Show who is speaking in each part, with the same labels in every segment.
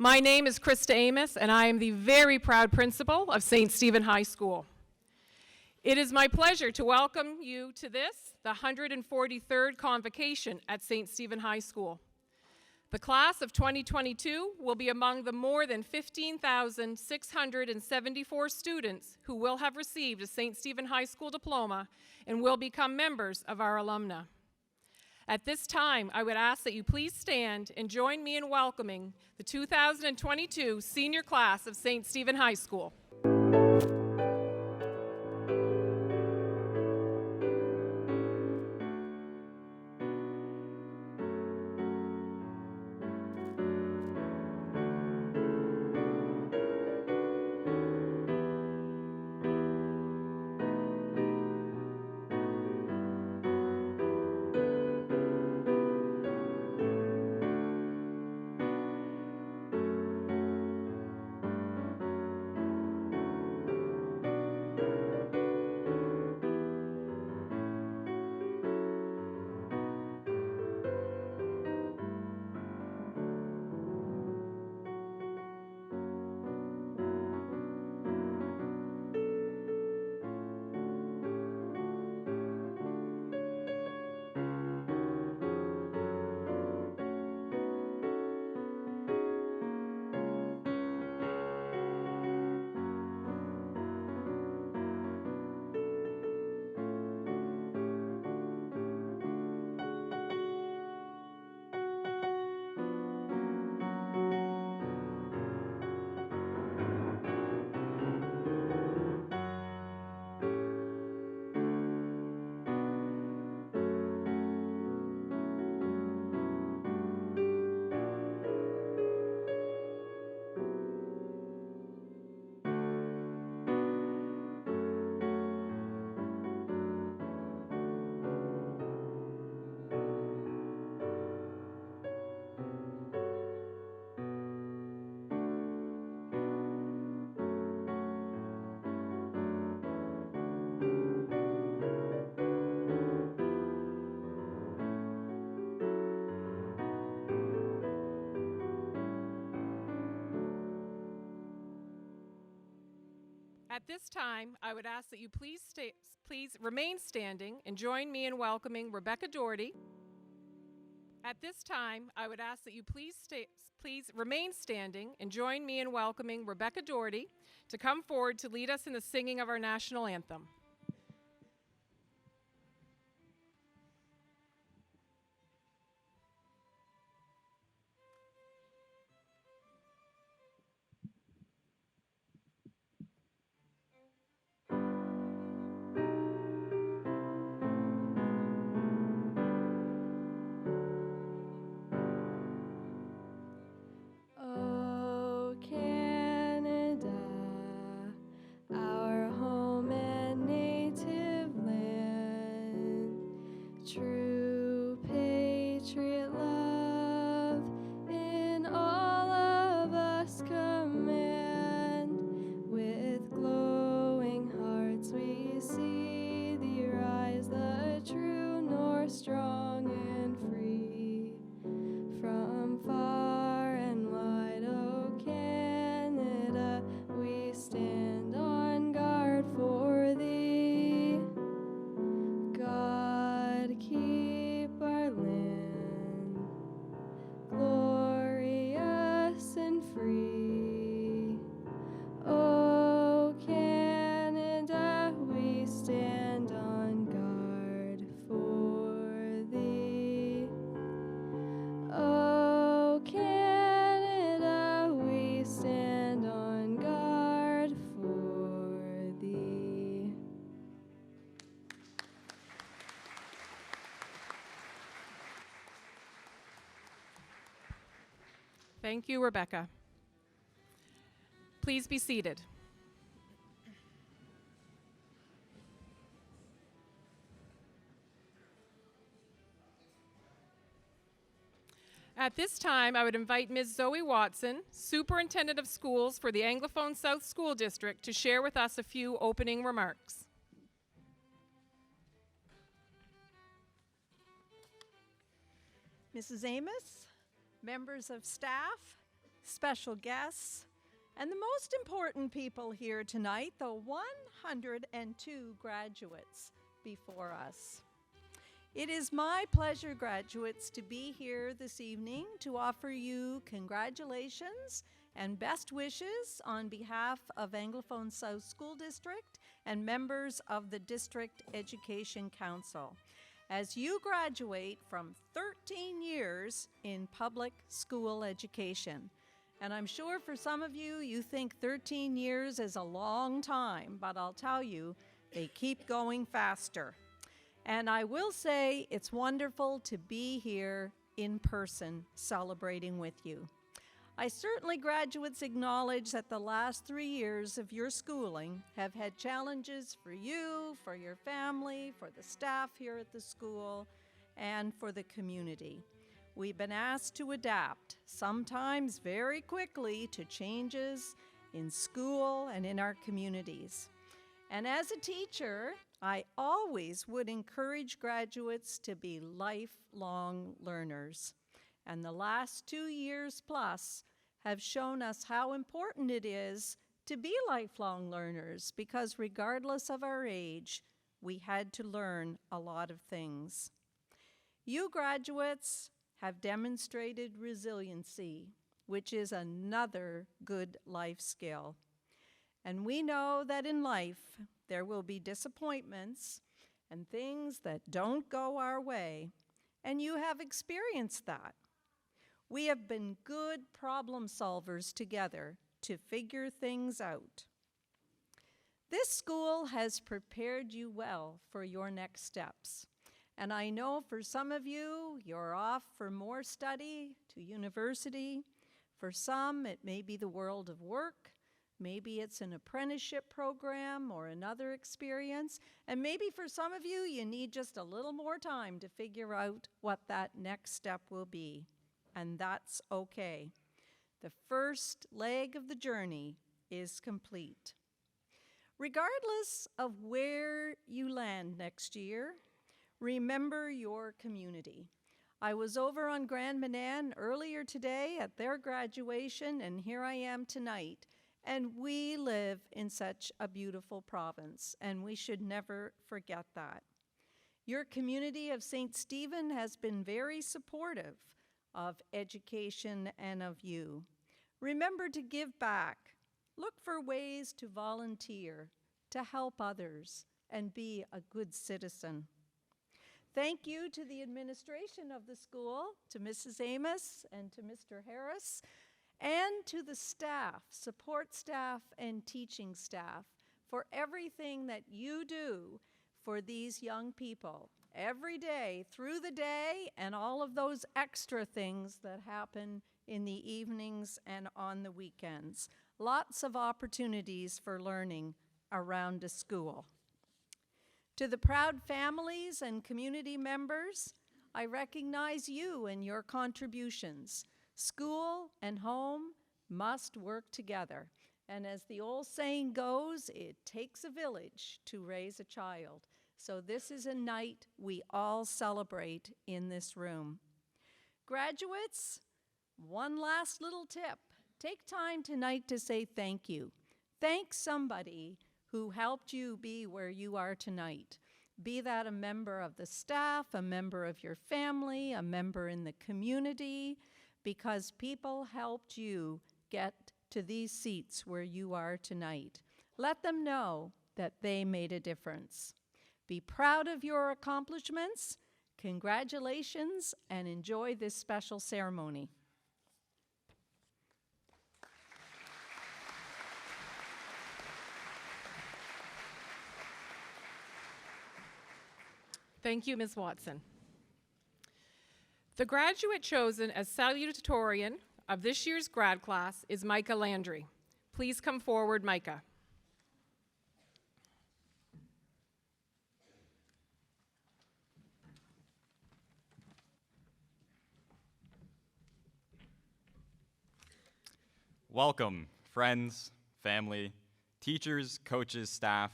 Speaker 1: My name is Krista Amos, and I am the very proud principal of St. Stephen High School. It is my pleasure to welcome you to this, the 143rd convocation at St. Stephen High School. The class of 2022 will be among the more than 15,674 students who will have received a St. Stephen High School diploma and will become members of our alumna. At this time, I would ask that you please stand and join me in welcoming the 2022 senior class of St. Stephen High School. At this time, I would ask that you please remain standing and join me in welcoming Rebecca Doherty. At this time, I would ask that you please remain standing and join me in welcoming Rebecca Doherty to come forward to lead us in the singing of our national anthem. Thank you, Rebecca. Please be seated. At this time, I would invite Ms. Zoe Watson, Superintendent of Schools for the Anglophone South School District, to share with us a few opening remarks.
Speaker 2: Mrs. Amos, members of staff, special guests, and the most important people here tonight, the 102 graduates before us. It is my pleasure, graduates, to be here this evening to offer you congratulations and best wishes on behalf of Anglophone South School District and members of the District Education Council as you graduate from 13 years in public school education. And I'm sure for some of you, you think 13 years is a long time, but I'll tell you, they keep going faster. And I will say it's wonderful to be here in person celebrating with you. I certainly, graduates, acknowledge that the last 3 years of your schooling have had challenges for you, for your family, for the staff here at the school, and for the community. We've been asked to adapt, sometimes very quickly, to changes in school and in our communities. And as a teacher, I always would encourage graduates to be lifelong learners. And the last 2 years plus have shown us how important it is to be lifelong learners, because regardless of our age, we had to learn a lot of things. You graduates have demonstrated resiliency, which is another good life skill. And we know that in life, there will be disappointments and things that don't go our way, and you have experienced that. We have been good problem solvers together to figure things out. This school has prepared you well for your next steps. And I know for some of you, you're off for more study to university. For some, it may be the world of work. Maybe it's an apprenticeship program or another experience. And maybe for some of you, you need just a little more time to figure out what that next step will be. And that's okay. The first leg of the journey is complete. Regardless of where you land next year, remember your community. I was over on Grand Manan earlier today at their graduation, and here I am tonight. And we live in such a beautiful province, and we should never forget that. Your community of St. Stephen has been very supportive of education and of you. Remember to give back. Look for ways to volunteer, to help others, and be a good citizen. Thank you to the administration of the school, to Mrs. Amos and to Mr. Harris, and to the staff, support staff and teaching staff, for everything that you do for these young people every day, through the day, and all of those extra things that happen in the evenings and on the weekends. Lots of opportunities for learning around a school. To the proud families and community members, I recognize you and your contributions. School and home must work together. And as the old saying goes, it takes a village to raise a child. So this is a night we all celebrate in this room. Graduates, one last little tip. Take time tonight to say thank you. Thank somebody who helped you be where you are tonight. Be that a member of the staff, a member of your family, a member in the community, because people helped you get to these seats where you are tonight. Let them know that they made a difference. Be proud of your accomplishments. Congratulations, and enjoy this special ceremony.
Speaker 1: Thank you, Ms. Watson. The graduate chosen as salutatorian of this year's grad class is Micah Landry. Please come forward, Micah.
Speaker 3: Welcome, friends, family, teachers, coaches, staff,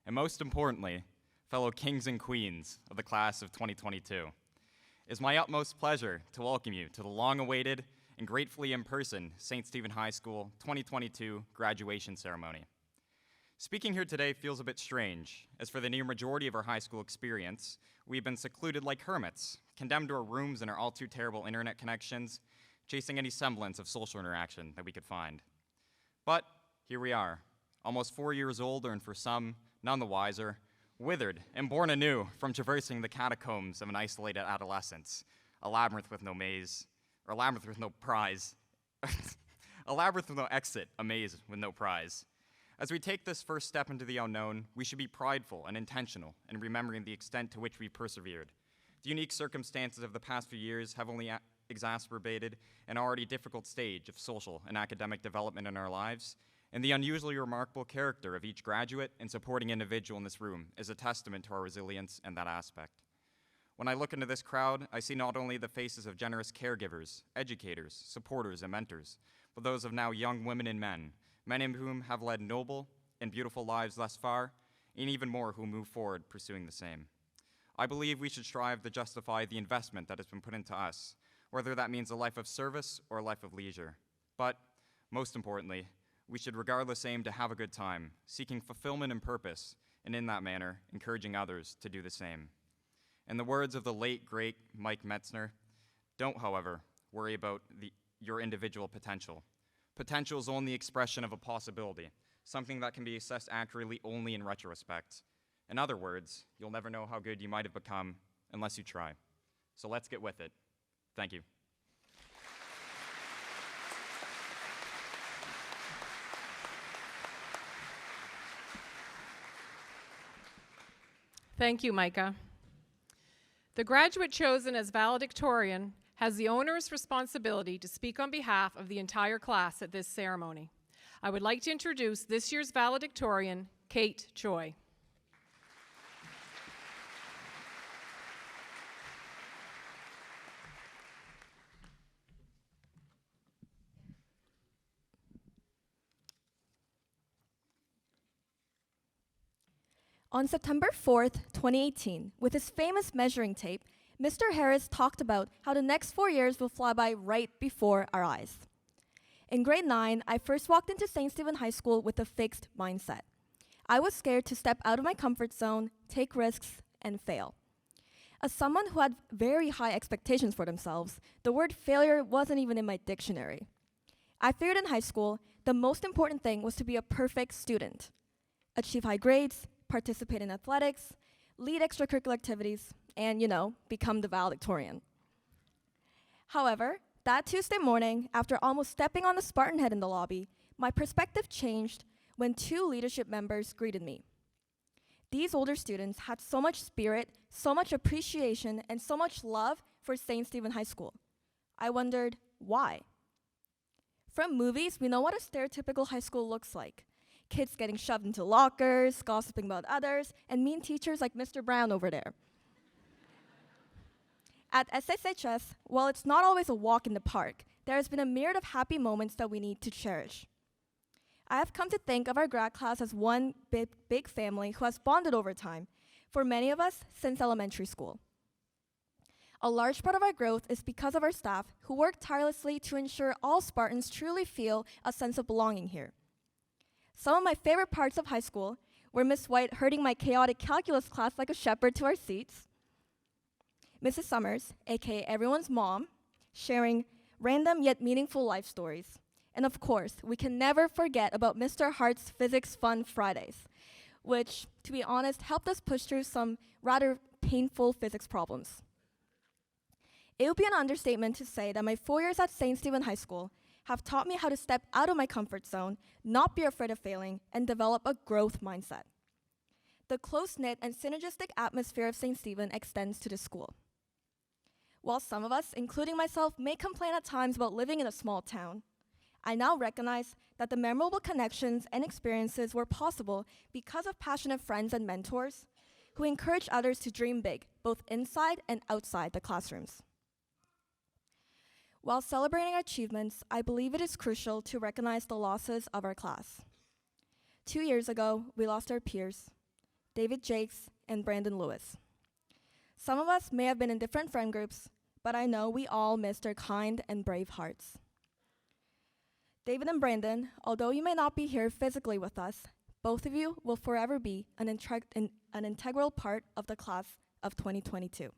Speaker 3: and most importantly, fellow kings and queens of the class of 2022. It is my utmost pleasure to welcome you to the long-awaited and gratefully in person St. Stephen High School 2022 graduation ceremony. Speaking here today feels a bit strange, as for the near majority of our high school experience, we've been secluded like hermits, condemned to our rooms and our all too terrible internet connections, chasing any semblance of social interaction that we could find. But here we are, almost 4 years older and for some, none the wiser, withered and born anew from traversing the catacombs of an isolated adolescence, a labyrinth with no maze, or a labyrinth with no prize, a labyrinth with no exit, a maze with no prize. As we take this first step into the unknown, we should be prideful and intentional in remembering the extent to which we persevered. The unique circumstances of the past few years have only exacerbated an already difficult stage of social and academic development in our lives, and the unusually remarkable character of each graduate and supporting individual in this room is a testament to our resilience in that aspect. When I look into this crowd, I see not only the faces of generous caregivers, educators, supporters, and mentors, but those of now young women and men, many of whom have led noble and beautiful lives thus far, and even more who move forward pursuing the same. I believe we should strive to justify the investment that has been put into us, whether that means a life of service or a life of leisure. But, most importantly, we should regardless aim to have a good time, seeking fulfillment and purpose, and in that manner, encouraging others to do the same. In the words of the late, great Mike Metzner, don't, however, worry about your individual potential. Potential is only the expression of a possibility, something that can be assessed accurately only in retrospect. In other words, you'll never know how good you might have become unless you try. So let's get with it. Thank you.
Speaker 1: Thank you, Micah. The graduate chosen as valedictorian has the onerous responsibility to speak on behalf of the entire class at this ceremony. I would like to introduce this year's valedictorian, Kate Choi.
Speaker 4: On September 4th, 2018, with his famous measuring tape, Mr. Harris talked about how the next 4 years will fly by right before our eyes. In grade 9, I first walked into St. Stephen High School with a fixed mindset. I was scared to step out of my comfort zone, take risks, and fail. As someone who had very high expectations for themselves, the word failure wasn't even in my dictionary. I figured in high school, the most important thing was to be a perfect student, achieve high grades, participate in athletics, lead extracurricular activities, and, become the valedictorian. However, that Tuesday morning, after almost stepping on the Spartan head in the lobby, my perspective changed when 2 leadership members greeted me. These older students had so much spirit, so much appreciation, and so much love for St. Stephen High School. I wondered, why? From movies, we know what a stereotypical high school looks like. Kids getting shoved into lockers, gossiping about others, and mean teachers like Mr. Brown over there. At SSHS, while it's not always a walk in the park, there has been a myriad of happy moments that we need to cherish. I have come to think of our grad class as one big family who has bonded over time, for many of us since elementary school. A large part of our growth is because of our staff who work tirelessly to ensure all Spartans truly feel a sense of belonging here. Some of my favorite parts of high school were Miss White herding my chaotic calculus class like a shepherd to our seats, Mrs. Summers, aka everyone's mom, sharing random yet meaningful life stories. And of course, we can never forget about Mr. Hart's Physics Fun Fridays, which, to be honest, helped us push through some rather painful physics problems. It would be an understatement to say that my 4 years at St. Stephen High School have taught me how to step out of my comfort zone, not be afraid of failing, and develop a growth mindset. The close-knit and synergistic atmosphere of St. Stephen extends to the school. While some of us, including myself, may complain at times about living in a small town, I now recognize that the memorable connections and experiences were possible because of passionate friends and mentors who encourage others to dream big, both inside and outside the classrooms. While celebrating our achievements, I believe it is crucial to recognize the losses of our class. 2 years ago, we lost our peers, David Jakes and Brandon Lewis. Some of us may have been in different friend groups, but I know we all missed their kind and brave hearts. David and Brandon, although you may not be here physically with us, both of you will forever be an integral part of the class of 2022.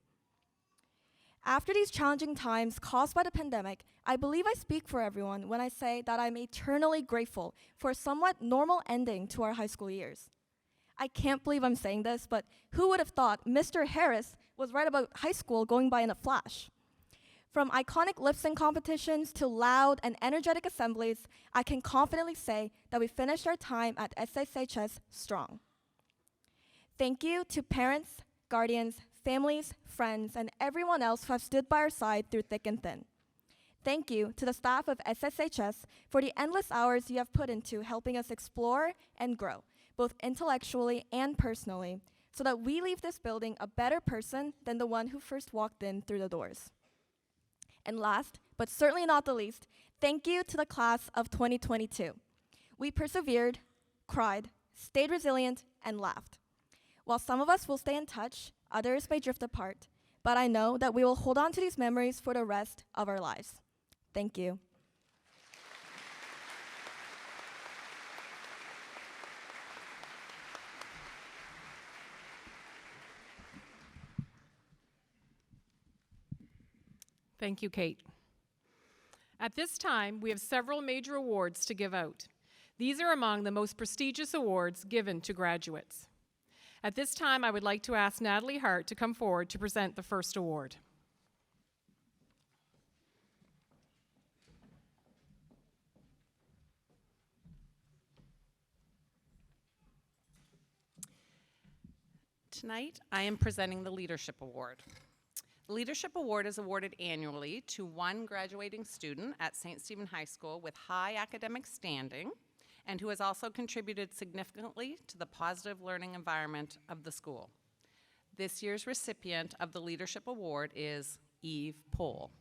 Speaker 4: After these challenging times caused by the pandemic, I believe I speak for everyone when I say that I'm eternally grateful for a somewhat normal ending to our high school years. I can't believe I'm saying this, but who would have thought Mr. Harris was right about high school going by in a flash? From iconic lip sync competitions to loud and energetic assemblies, I can confidently say that we finished our time at SSHS strong. Thank you to parents, guardians, families, friends, and everyone else who have stood by our side through thick and thin. Thank you to the staff of SSHS for the endless hours you have put into helping us explore and grow, both intellectually and personally, so that we leave this building a better person than the one who first walked in through the doors. And last, but certainly not the least, thank you to the class of 2022. We persevered, cried, stayed resilient, and laughed. While some of us will stay in touch, others may drift apart, but I know that we will hold on to these memories for the rest of our lives. Thank you.
Speaker 1: Thank you, Kate. At this time, we have several major awards to give out. These are among the most prestigious awards given to graduates. At this time, I would like to ask Natalie Hart to come forward to present the first award.
Speaker 5: Tonight, I am presenting the Leadership Award. The Leadership Award is awarded annually to one graduating student at St. Stephen High School with high academic standing and who has also contributed significantly to the positive learning environment of the school. This year's recipient of the Leadership Award is Eve Pohl.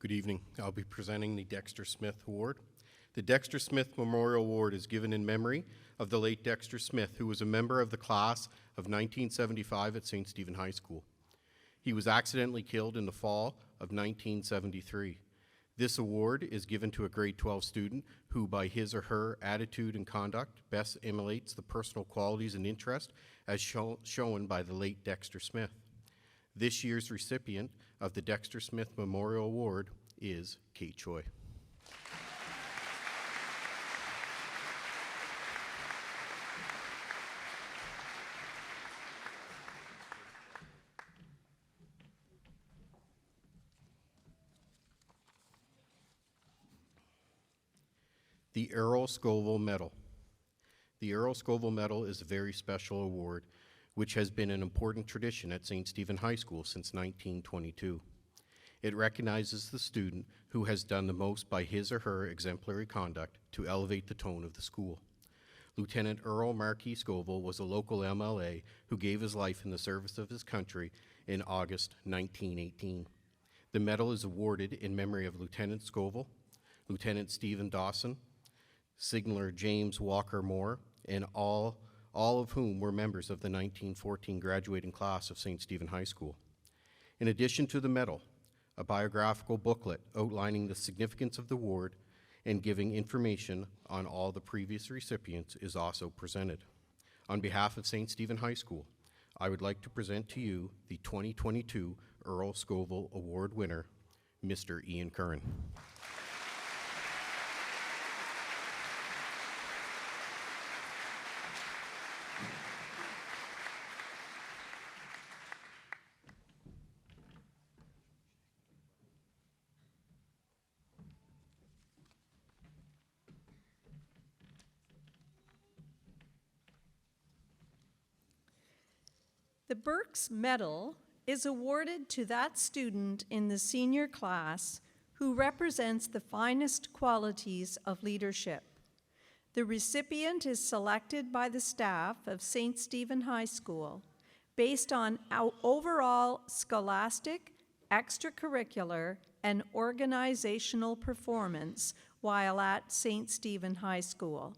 Speaker 6: Good evening. I'll be presenting the Dexter Smith Award. The Dexter Smith Memorial Award is given in memory of the late Dexter Smith, who was a member of the class of 1975 at St. Stephen High School. He was accidentally killed in the fall of 1973. This award is given to a grade 12 student who, by his or her attitude and conduct, best emulates the personal qualities and interest as shown by the late Dexter Smith. This year's recipient of the Dexter Smith Memorial Award is Kate Choi. The Earl Scoville Medal. The Earl Scoville Medal is a very special award which has been an important tradition at St. Stephen High School since 1922. It recognizes the student who has done the most by his or her exemplary conduct to elevate the tone of the school. Lieutenant Earl Marquis Scoville was a local MLA who gave his life in the service of his country in August 1918. The medal is awarded in memory of Lieutenant Scoville, Lieutenant Stephen Dawson, Signaller James Walker Moore, and all of whom were members of the 1914 graduating class of St. Stephen High School. In addition to the medal, a biographical booklet outlining the significance of the award and giving information on all the previous recipients is also presented. On behalf of St. Stephen High School, I would like to present to you the 2022 Earl Scoville Award winner, Mr. Ian Curran.
Speaker 2: The Burks Medal is awarded to that student in the senior class who represents the finest qualities of leadership. The recipient is selected by the staff of St. Stephen High School based on our overall scholastic, extracurricular, and organizational performance while at St. Stephen High School.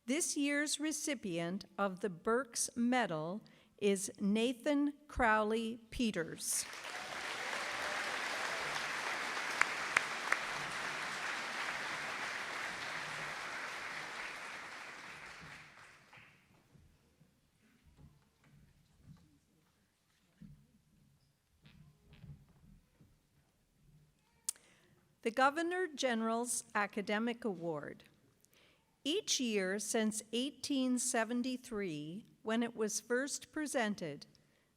Speaker 2: This year's recipient of the Burke's Medal is Nathan Crowley Peters. The Governor General's Academic Award. Each year since 1873, when it was first presented,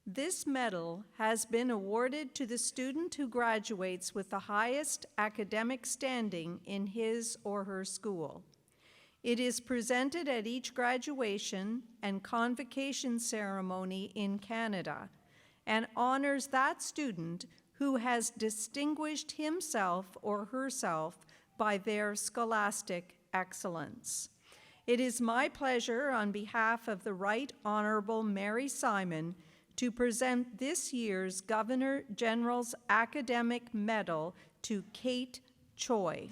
Speaker 2: this medal has been awarded to the student who graduates with the highest academic standing in his or her school. It is presented at each graduation and convocation ceremony in Canada and honors that student who has distinguished himself or herself by their scholastic excellence. It is my pleasure on behalf of the Right Honorable Mary Simon to present this year's Governor General's Academic Medal to Kate Choi.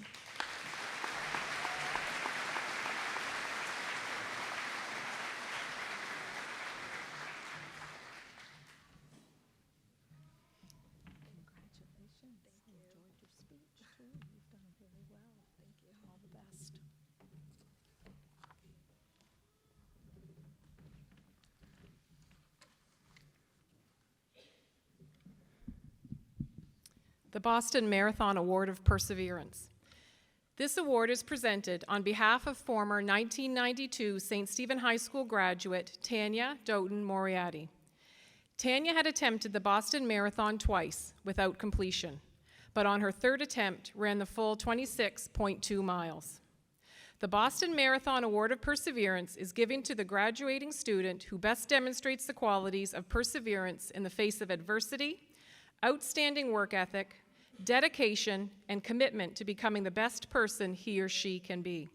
Speaker 1: The Boston Marathon Award of Perseverance. This award is presented on behalf of former 1992 St. Stephen High School graduate Tanya Doughton Moriarty. Tanya had attempted the Boston Marathon twice without completion, but on her third attempt ran the full 26.2 miles. The Boston Marathon Award of Perseverance is given to the graduating student who best demonstrates the qualities of perseverance in the face of adversity, outstanding work ethic, dedication, and commitment to becoming the best person he or she can be.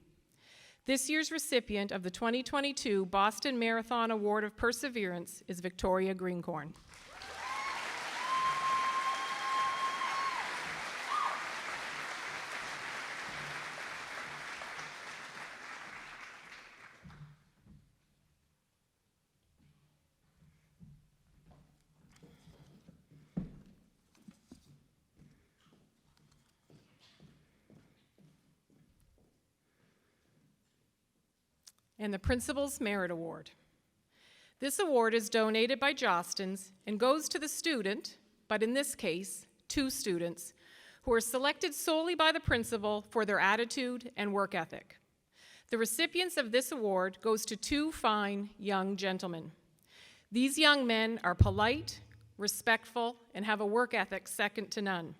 Speaker 1: This year's recipient of the 2022 Boston Marathon Award of Perseverance is Victoria Greencorn. And the Principal's Merit Award. This award is donated by Jostens and goes to the student, but in this case, 2 students, who are selected solely by the principal for their attitude and work ethic. The recipients of this award goes to 2 fine young gentlemen. These young men are polite, respectful, and have a work ethic second to none.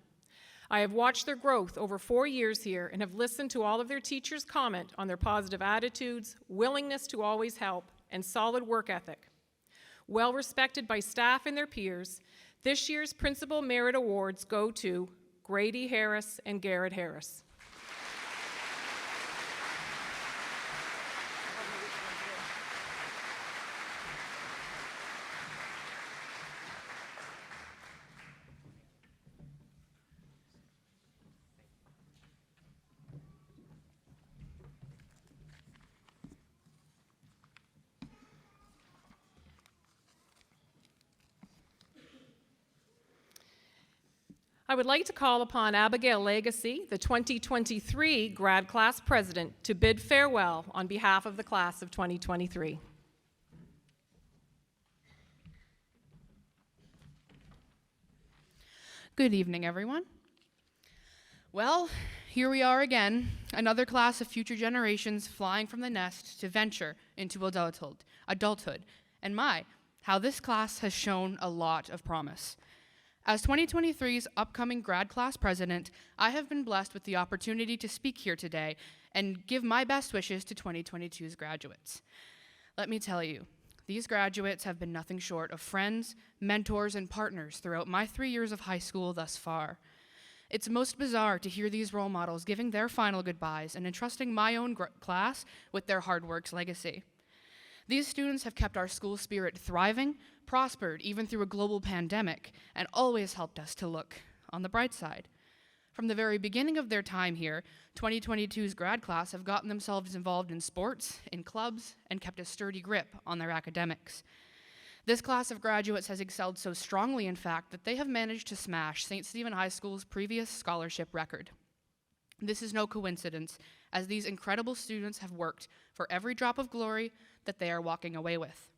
Speaker 1: I have watched their growth over 4 years here and have listened to all of their teachers' comment on their positive attitudes, willingness to always help, and solid work ethic. Well respected by staff and their peers, this year's Principal Merit Awards go to Grady Harris and Garrett Harris. I would like to call upon Abigail Legacy, the 2023 grad class president, to bid farewell on behalf of the class of 2023.
Speaker 7: Good evening, everyone. Well, here we are again, another class of future generations flying from the nest to venture into adulthood. And how this class has shown a lot of promise. As 2023's upcoming grad class president, I have been blessed with the opportunity to speak here today and give my best wishes to 2022's graduates. Let me tell you, these graduates have been nothing short of friends, mentors, and partners throughout my 3 years of high school thus far. It's most bizarre to hear these role models giving their final goodbyes and entrusting my own class with their hard work's legacy. These students have kept our school spirit thriving, prospered even through a global pandemic, and always helped us to look on the bright side. From the very beginning of their time here, 2022's grad class have gotten themselves involved in sports, in clubs, and kept a sturdy grip on their academics. This class of graduates has excelled so strongly, in fact, that they have managed to smash St. Stephen High School's previous scholarship record. This is no coincidence, as these incredible students have worked for every drop of glory that they are walking away with.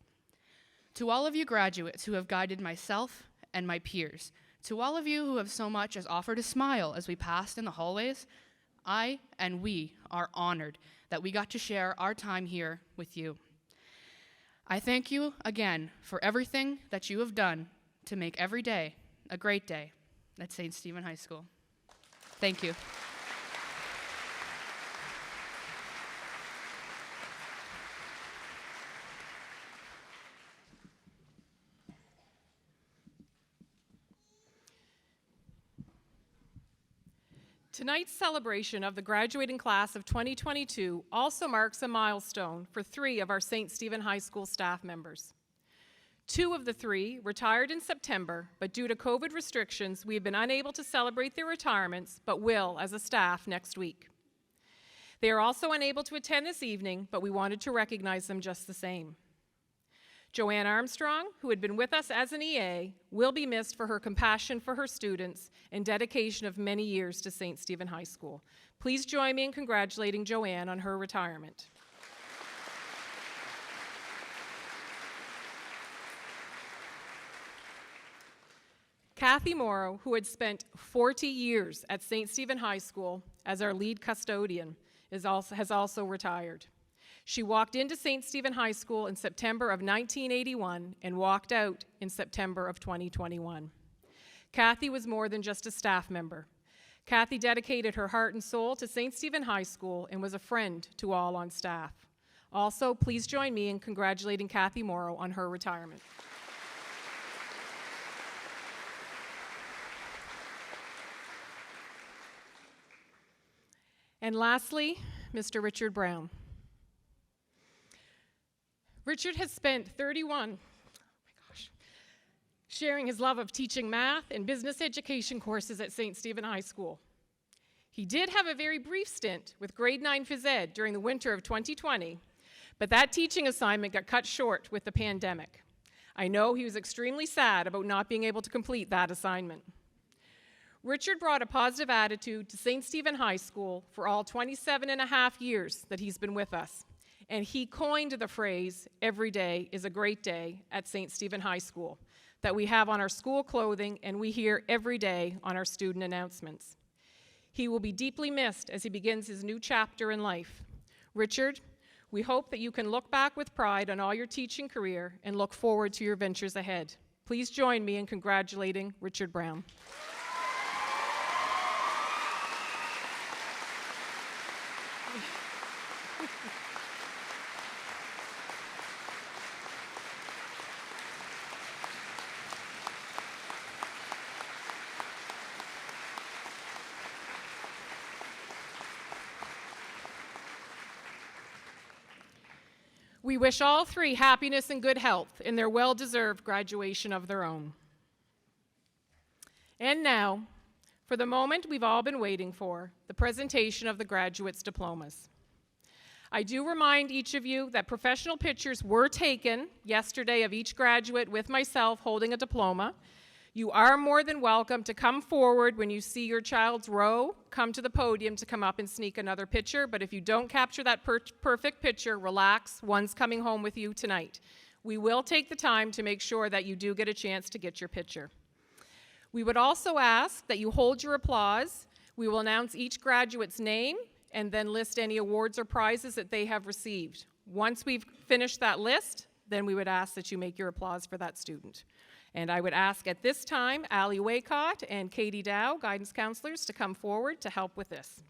Speaker 7: To all of you graduates who have guided myself and my peers, to all of you who have so much as offered a smile as we passed in the hallways, I and we are honored that we got to share our time here with you. I thank you again for everything that you have done to make every day a great day at St. Stephen High School. Thank you.
Speaker 1: Tonight's celebration of the graduating class of 2022 also marks a milestone for 3 of our St. Stephen High School staff members. 2 of the 3 retired in September, but due to COVID restrictions, we have been unable to celebrate their retirements, but will as a staff next week. They are also unable to attend this evening, but we wanted to recognize them just the same. Joanne Armstrong, who had been with us as an EA, will be missed for her compassion for her students and dedication of many years to St. Stephen High School. Please join me in congratulating Joanne on her retirement. Kathy Morrow, who had spent 40 years at St. Stephen High School as our lead custodian, has also retired. She walked into St. Stephen High School in September of 1981 and walked out in September of 2021. Kathy was more than just a staff member. Kathy dedicated her heart and soul to St. Stephen High School and was a friend to all on staff. Also, please join me in congratulating Kathy Morrow on her retirement. And lastly, Mr. Richard Brown. Richard has spent 31, sharing his love of teaching math and business education courses at St. Stephen High School. He did have a very brief stint with grade 9 phys ed during the winter of 2020, but that teaching assignment got cut short with the pandemic. I know he was extremely sad about not being able to complete that assignment. Richard brought a positive attitude to St. Stephen High School for all 27 and a half years that he's been with us. And he coined the phrase, "Every day is a great day" at St. Stephen High School, that we have on our school clothing and we hear every day on our student announcements. He will be deeply missed as he begins his new chapter in life. Richard, we hope that you can look back with pride on all your teaching career and look forward to your ventures ahead. Please join me in congratulating Richard Brown. We wish all 3 happiness and good health in their well-deserved graduation of their own. And now, for the moment we've all been waiting for, the presentation of the graduates' diplomas. I do remind each of you that professional pictures were taken yesterday of each graduate with myself holding a diploma. You are more than welcome to come forward when you see your child's row. Come to the podium to come up and sneak another picture, but if you don't capture that perfect picture, relax, one's coming home with you tonight. We will take the time to make sure that you do get a chance to get your picture. We would also ask that you hold your applause. We will announce each graduate's name and then list any awards or prizes that they have received. Once we've finished that list, then we would ask that you make your applause for that student. And I would ask at this time, Allie Waycott and Katie Dow, guidance counselors, to come forward to help with this.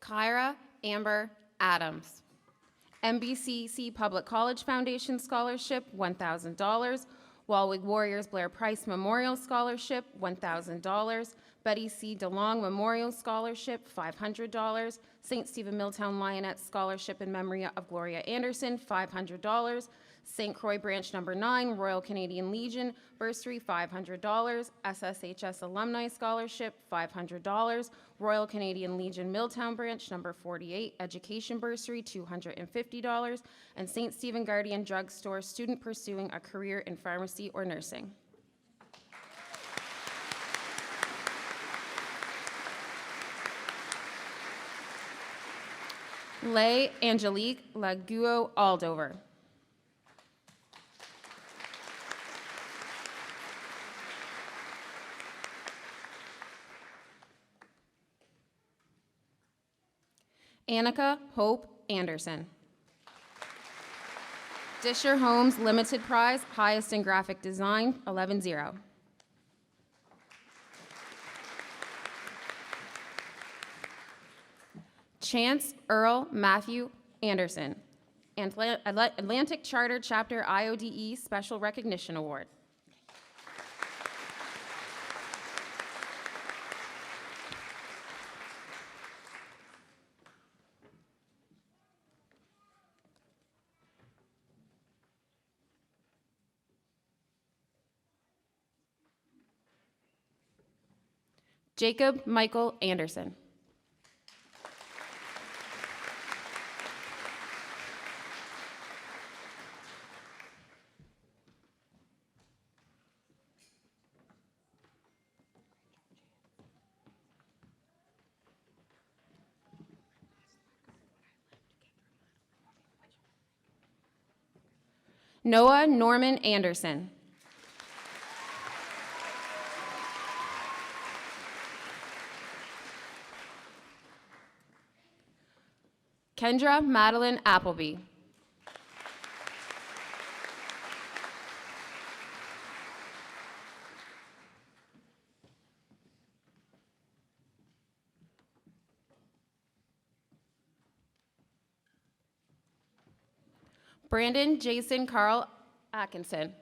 Speaker 8: Kyra Amber Adams. MBCC Public College Foundation Scholarship, $1,000. Wallwig Warriors Blair Price Memorial Scholarship, $1,000. Betty C. DeLong Memorial Scholarship, $500. St. Stephen Milltown Lionettes Scholarship in memory of Gloria Anderson, $500. St. Croix Branch Number 9 Royal Canadian Legion Bursary, $500. SSHS Alumni Scholarship, $500. Royal Canadian Legion Milltown Branch Number 48 Education Bursary, $250. And St. Stephen Guardian Drug Store Student Pursuing a Career in Pharmacy or Nursing. Lay Angelique Laguo Aldover. Annika Hope Anderson. Disher Homes Limited Prize, highest in graphic design, 11-0. Chance Earl Matthew Anderson, Atlantic Charter Chapter IODE Special Recognition Award. Jacob Michael Anderson. Noah Norman Anderson. Kendra Madeline Appleby. Brandon Jason Carl Atkinson.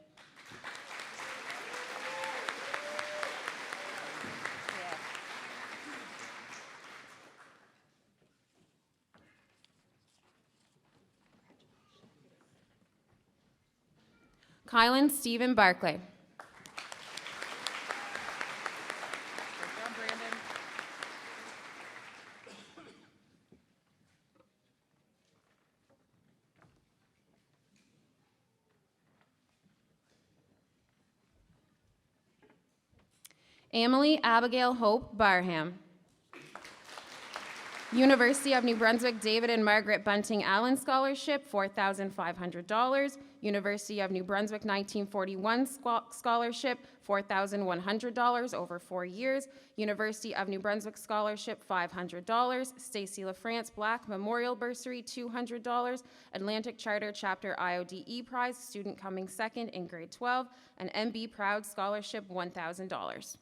Speaker 8: Kylan Stephen Barclay. Emily Abigail Hope Barham. University of New Brunswick David and Margaret Bunting Allen Scholarship, $4,500. University of New Brunswick 1941 Scholarship, $4,100 over 4 years. University of New Brunswick Scholarship, $500. Stacy LaFrance Black Memorial Bursary, $200. Atlantic Charter Chapter IODE Prize, student coming second in grade 12. An MB Proud Scholarship, $1,000.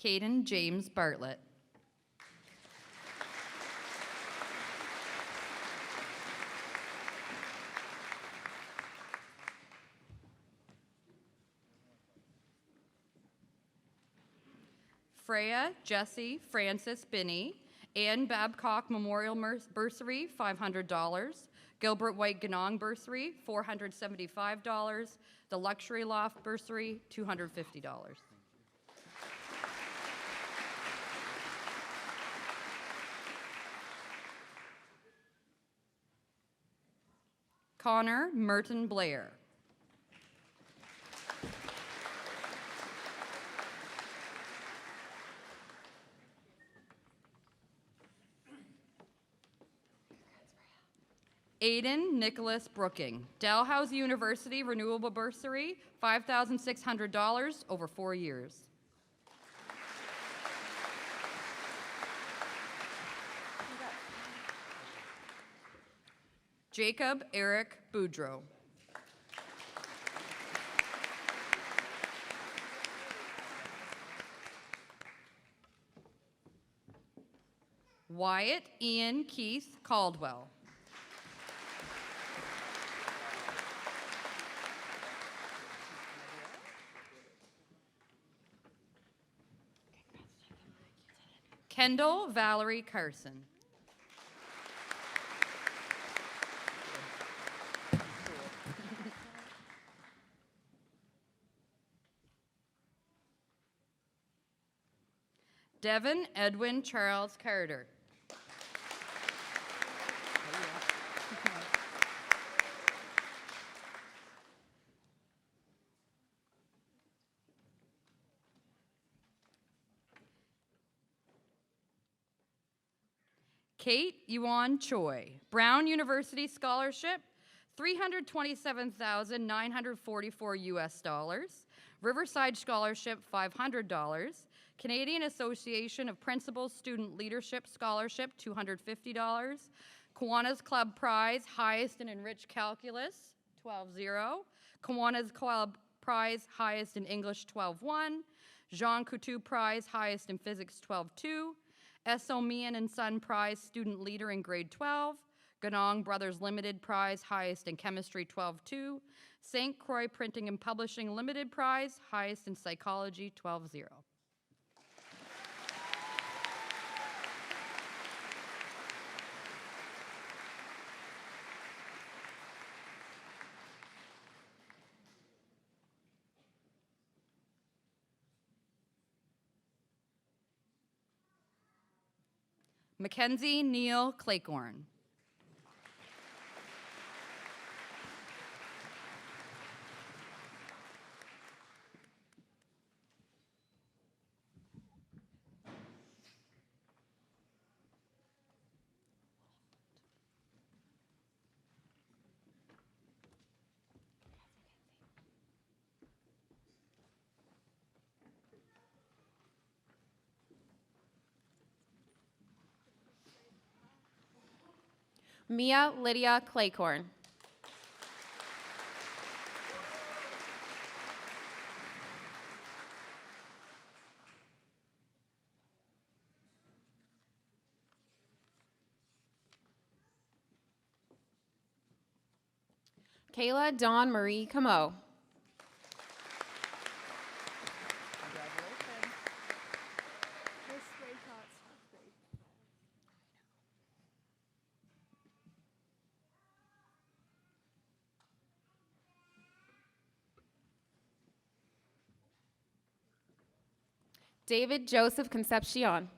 Speaker 9: Caden James Bartlett. Freya Jesse Francis Binney, Ann Babcock Memorial Bursary, $500. Gilbert White Ganong Bursary, $475. The Luxury Loft Bursary, $250. Connor Merton Blair. Aiden Nicholas Brooking, Dalhousie University Renewable Bursary, $5,600 over 4 years. Jacob Eric Boudreau. Wyatt Ian Keith Caldwell. Kendall Valerie Carson. Devin Edwin Charles Carter. Kate Yuan Choi, Brown University Scholarship, $327,944 US. Riverside Scholarship, $500. Canadian Association of Principals Student Leadership Scholarship, $250. Kiwanis Club Prize, highest in Enriched Calculus, 12-0. Kiwanis Club Prize, highest in English, 12-1. Jean Coutu Prize, highest in Physics, 12-2. S.O. Meehan and Son Prize, Student Leader in Grade 12. Ganong Brothers Limited Prize, highest in Chemistry, 12-2. St. Croix Printing and Publishing Limited Prize, highest in Psychology, 12-0. Mackenzie Neal Claycorn.
Speaker 8: Mia Lydia Claycorn. Kayla Dawn Marie Camo. David Joseph Concepcion.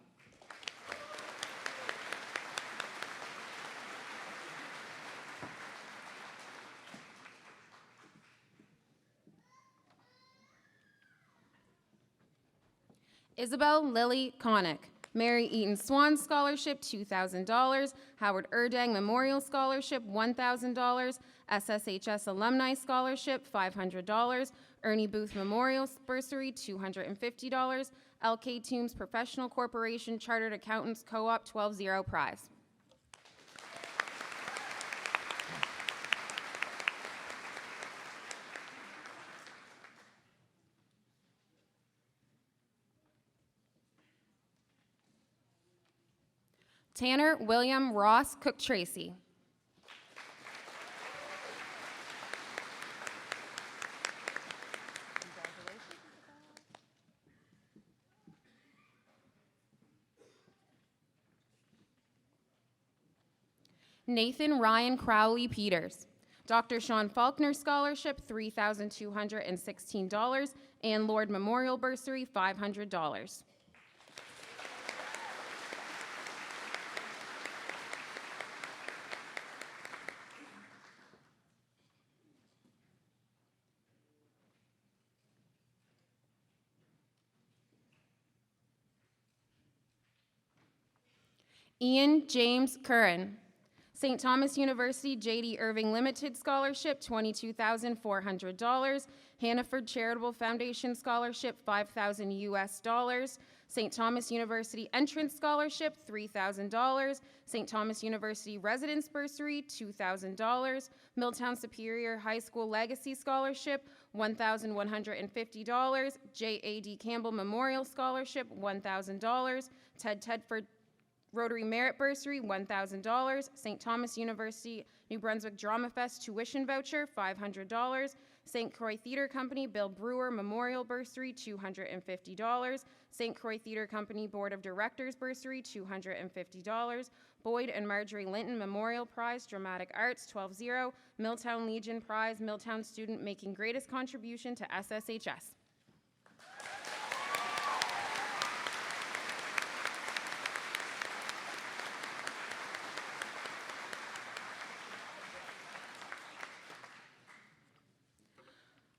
Speaker 8: Isabel Lily Connick. Mary Eaton Swan Scholarship, $2,000. Howard Erdang Memorial Scholarship, $1,000. SSHS Alumni Scholarship, $500. Ernie Booth Memorial Bursary, $250. LK Toombs Professional Corporation Chartered Accountants Co-op, 12-0 prize. Tanner William Ross Cook Tracy. Nathan Ryan Crowley Peters. Dr. Sean Faulkner Scholarship, $3,216, and Lord Memorial Bursary, $500. Ian James Curran. St. Thomas University J.D. Irving Limited Scholarship, $22,400. Hannaford Charitable Foundation Scholarship, $5,000 US. St. Thomas University Entrance Scholarship, $3,000. St. Thomas University Residence Bursary, $2,000. Milltown Superior High School Legacy Scholarship, $1,150. J.A.D. Campbell Memorial Scholarship, $1,000. Ted Tedford Rotary Merit Bursary, $1,000. St. Thomas University New Brunswick Drama Fest Tuition Voucher, $500. St. Croix Theater Company Bill Brewer Memorial Bursary, $250. St. Croix Theater Company Board of Directors Bursary, $250. Boyd and Marjorie Linton Memorial Prize, Dramatic Arts, 12-0. Milltown Legion Prize, Milltown Student Making Greatest Contribution to SSHS.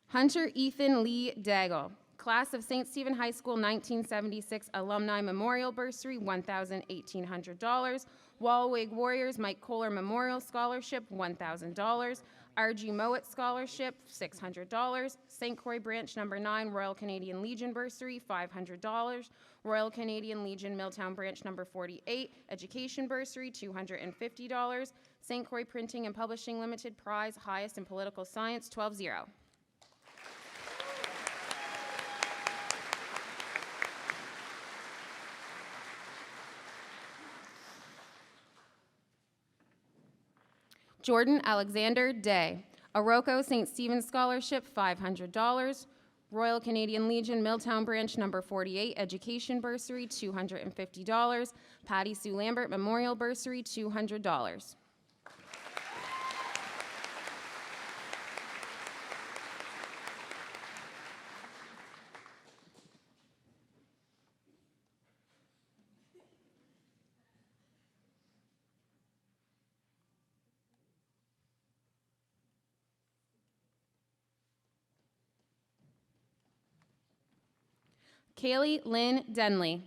Speaker 8: Hunter Ethan Lee Daggle, class of St. Stephen High School 1976 Alumni Memorial Bursary, $1,800. Wallwig Warriors Mike Kohler Memorial Scholarship, $1,000. R.G. Mowat Scholarship, $600. St. Croix Branch No. 9 Royal Canadian Legion Bursary, $500. Royal Canadian Legion Milltown Branch No. 48 Education Bursary, $250. St. Croix Printing and Publishing Limited Prize, Highest in Political Science, 12-0. Jordan Alexander Day, Oroco St. Stephen's Scholarship, $500. Royal Canadian Legion Milltown Branch No. 48 Education Bursary, $250. Patty Sue Lambert Memorial Bursary, $200. Kaylee Lynn Denley.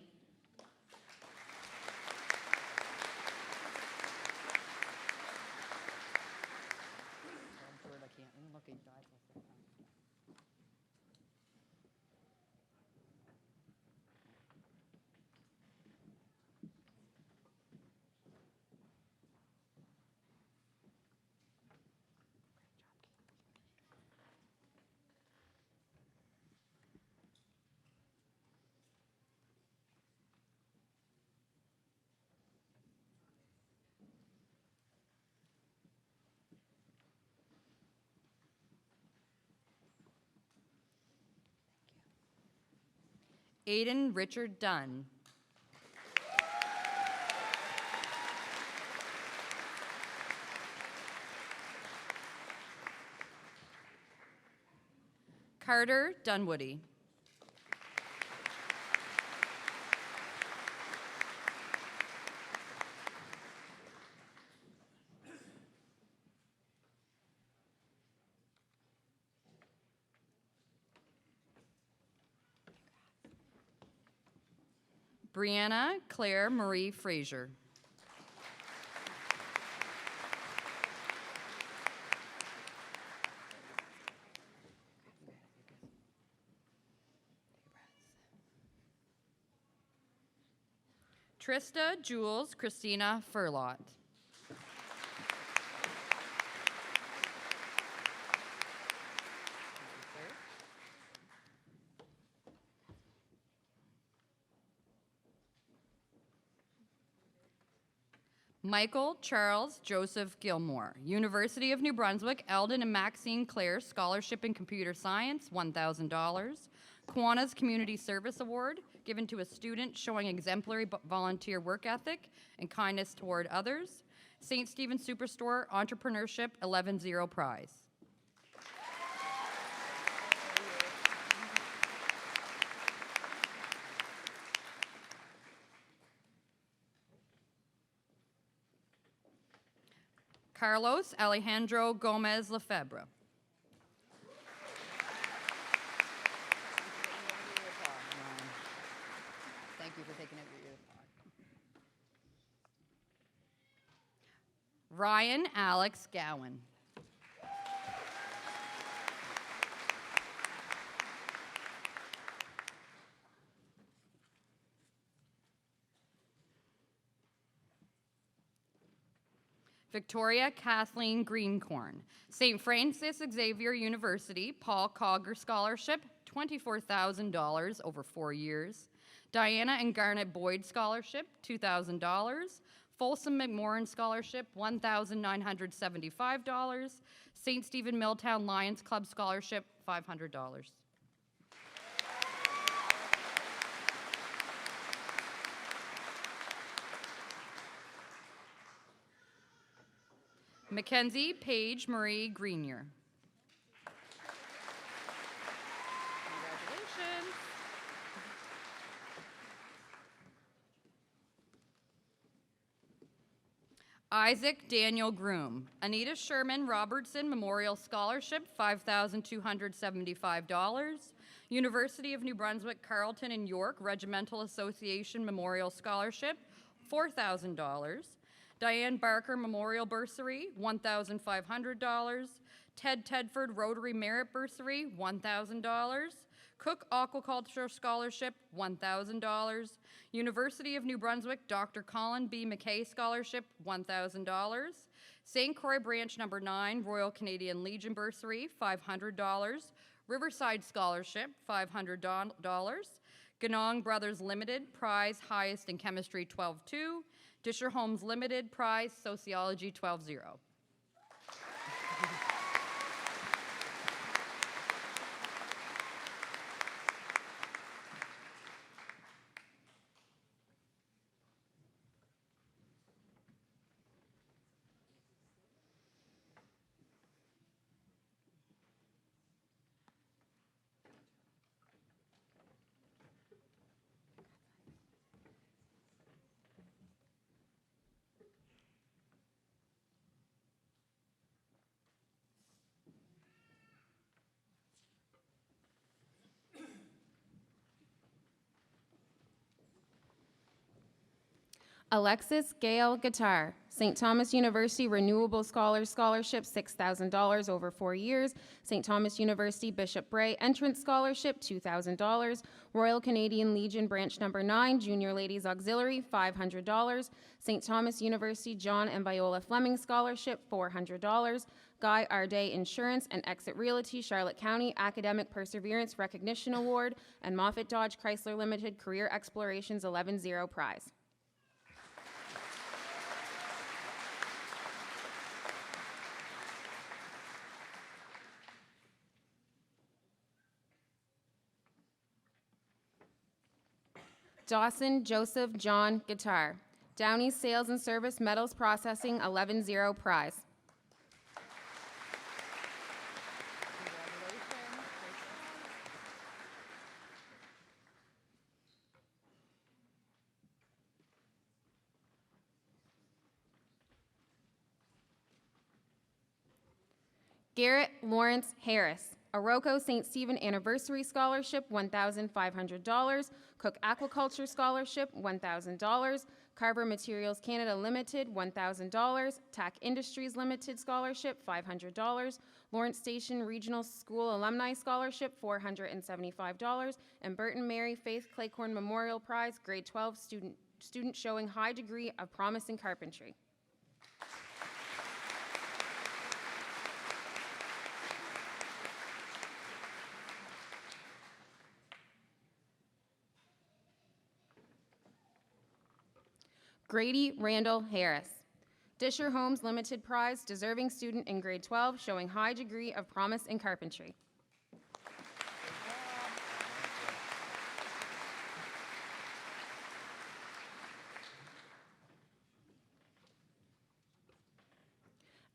Speaker 9: Aiden Richard Dunn. Carter Dunwoody. Brianna Claire Marie Frazier. Trista Jules Christina Furlot. Michael Charles Joseph Gilmore, University of New Brunswick, Eldon and Maxine Clare Scholarship in Computer Science, $1,000. Kiwanis Community Service Award, given to a student showing exemplary volunteer work ethic and kindness toward others. St. Stephen's Superstore Entrepreneurship 11-0 prize. Carlos Alejandro Gomez Lefebvre. Thank you for taking over your talk. Ryan Alex Gowan. Victoria Kathleen Greencorn, St. Francis Xavier University, Paul Cogger Scholarship, $24,000 over 4 years. Diana and Garnet Boyd Scholarship, $2,000. Folsom McMorrin Scholarship, $1,975. St. Stephen Milltown Lions Club Scholarship, $500. Mackenzie Paige Marie Greenier. Congratulations. Isaac Daniel Groom. Anita Sherman Robertson Memorial Scholarship, $5,275. University of New Brunswick Carleton and York Regimental Association Memorial Scholarship, $4,000. Diane Barker Memorial Bursary, $1,500. Ted Tedford Rotary Merit Bursary, $1,000. Cook Aquaculture Scholarship, $1,000. University of New Brunswick Dr. Colin B. McKay Scholarship, $1,000. St. Croix Branch No. 9 Royal Canadian Legion Bursary, $500. Riverside Scholarship, $500. Ganong Brothers Limited, prize highest in chemistry, 12-2. Disher Homes Limited, prize sociology, 12-0.
Speaker 8: Alexis Gale Guitar, St. Thomas University Renewable Scholars Scholarship, $6,000 over 4 years. St. Thomas University Bishop Bray Entrance Scholarship, $2,000. Royal Canadian Legion Branch No. 9 Junior Ladies Auxiliary, $500. St. Thomas University John and Viola Fleming Scholarship, $400. Guy Arday Insurance and Exit Realty Charlotte County Academic Perseverance Recognition Award, and Moffett Dodge Chrysler Limited Career Explorations 11-0 prize. Dawson Joseph John Guitar, Downey Sales and Service Metals Processing 11-0 prize. Garrett Lawrence Harris, Oroco St. Stephen Anniversary Scholarship, $1,500. Cook Aquaculture Scholarship, $1,000. Carver Materials Canada Limited, $1,000. TAC Industries Limited Scholarship, $500. Lawrence Station Regional School Alumni Scholarship, $475. And Burton Mary Faith Claycorn Memorial Prize, Grade 12 student showing high degree of promise in carpentry. Grady Randall Harris, Disher Homes Limited Prize, deserving student in grade 12, showing high degree of promise in carpentry.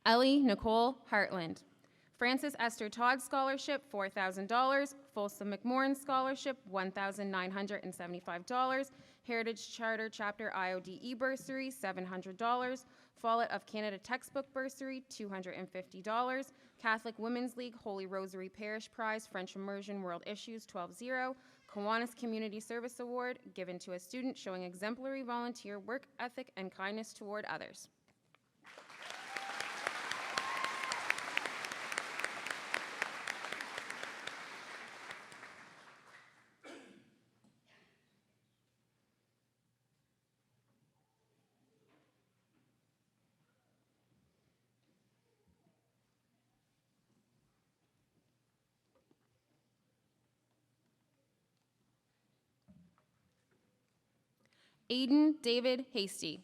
Speaker 8: Ellie Nicole Hartland, Francis Esther Todd Scholarship, $4,000. Folsom McMorrin Scholarship, $1,975. Heritage Charter Chapter IODE Bursary, $700. Follett of Canada Textbook Bursary, $250. Catholic Women's League Holy Rosary Parish Prize, French Immersion World Issues, 12-0. Kiwanis Community Service Award, given to a student showing exemplary volunteer work ethic and kindness toward others. Aiden David Hasty.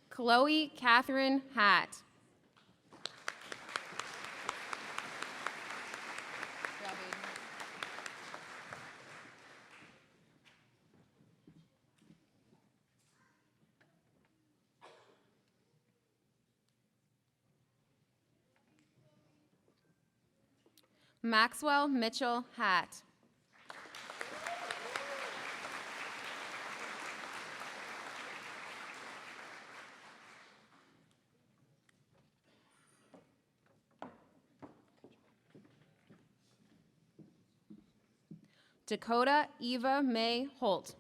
Speaker 8: Chloe Catherine Hatt. Maxwell Mitchell Hatt. Dakota Eva May Holt.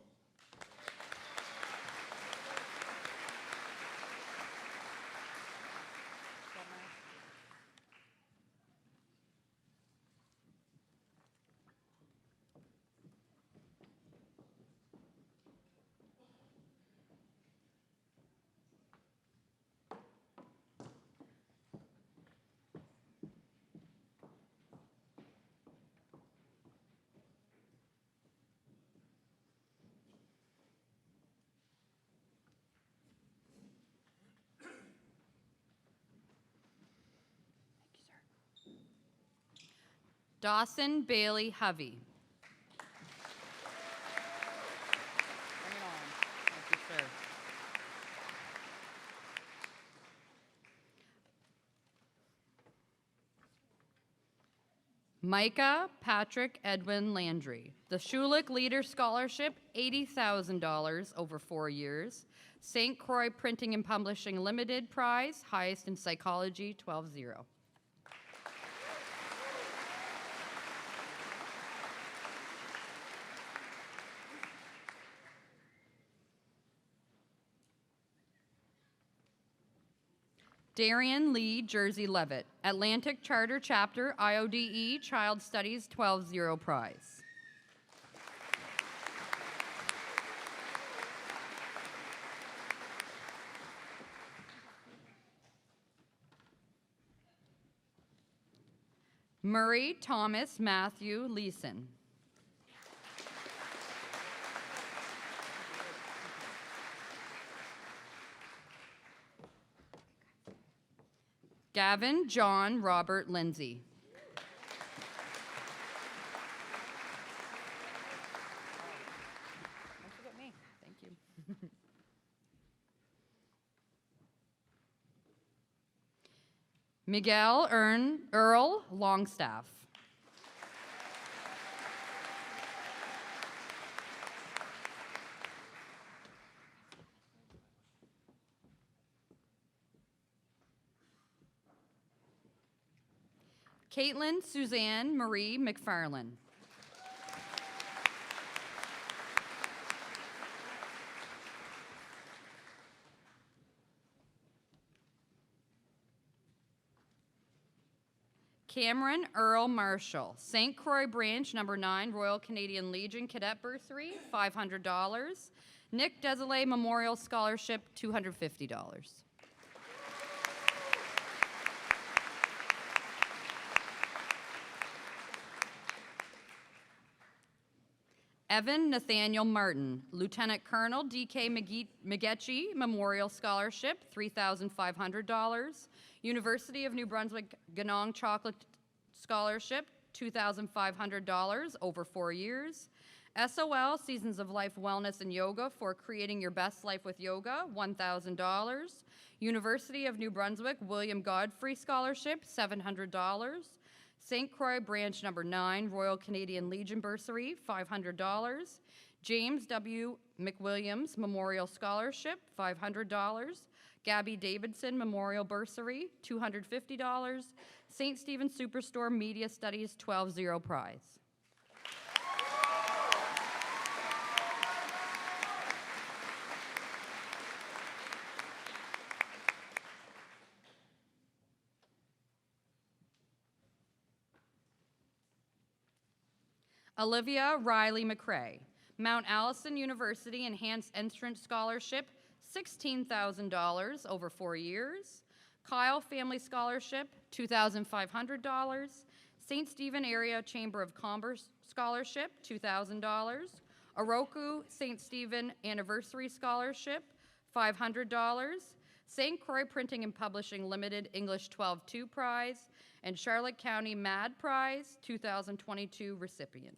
Speaker 9: Dawson Bailey Hovey. Bring it on. Thank you, sir. Micah Patrick Edwin Landry. The Schulich Leader Scholarship, $80,000 over 4 years. St. Croix Printing and Publishing Limited Prize, highest in psychology, 12-0. Darian Lee Jersey Levitt, Atlantic Charter Chapter, IODE, Child Studies, 12-0 prize. Murray Thomas Matthew Leeson. Gavin John Robert Lindsay. Don't forget me. Thank you. Miguel Earl Longstaff. Caitlin Suzanne Marie McFarland. Cameron Earl Marshall, St. Croix Branch, number 9, Royal Canadian Legion Cadet Bursary, $500. Nick Desilets Memorial Scholarship, $250. Evan Nathaniel Martin, Lieutenant Colonel D.K. McGetchie Memorial Scholarship, $3,500. University of New Brunswick Ganong Chocolate Scholarship, $2,500 over 4 years. SOL, Seasons of Life Wellness and Yoga for Creating Your Best Life with Yoga, $1,000. University of New Brunswick William Godfrey Scholarship, $700. St. Croix Branch number 9, Royal Canadian Legion Bursary, $500. James W. McWilliams Memorial Scholarship, $500. Gabby Davidson Memorial Bursary, $250. St. Stephen Superstore Media Studies, 12-0 prize. Olivia Riley McCrae, Mount Allison University Enhanced Entrance Scholarship, $16,000 over 4 years. Kyle Family Scholarship, $2,500. St. Stephen Area Chamber of Commerce Scholarship, $2,000. Oroku St. Stephen Anniversary Scholarship, $500. St. Croix Printing and Publishing Limited English 12-2 Prize, and Charlotte County MAD Prize 2022 recipient.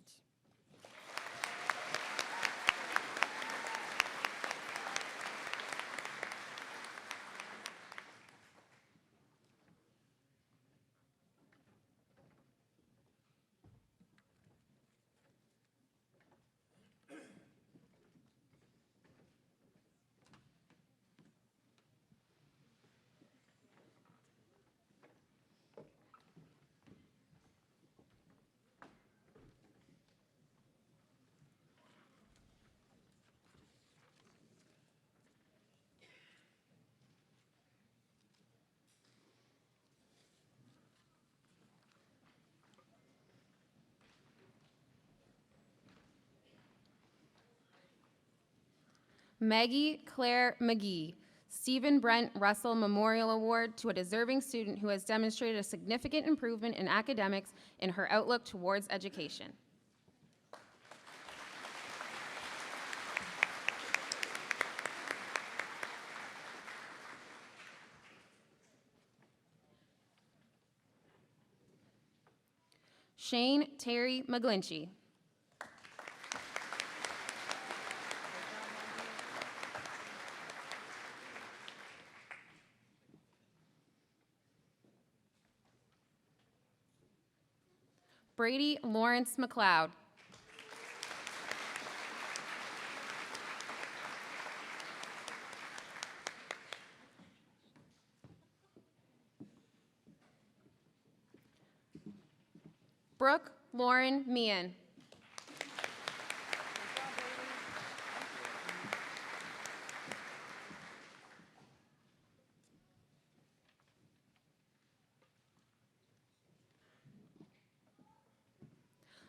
Speaker 8: Maggie Claire McGee, Stephen Brent Russell Memorial Award to a deserving student who has demonstrated a significant improvement in academics in her outlook towards education. Shane Terry McGlinchey. Brady Lawrence McLeod. Brooke Lauren Meehan.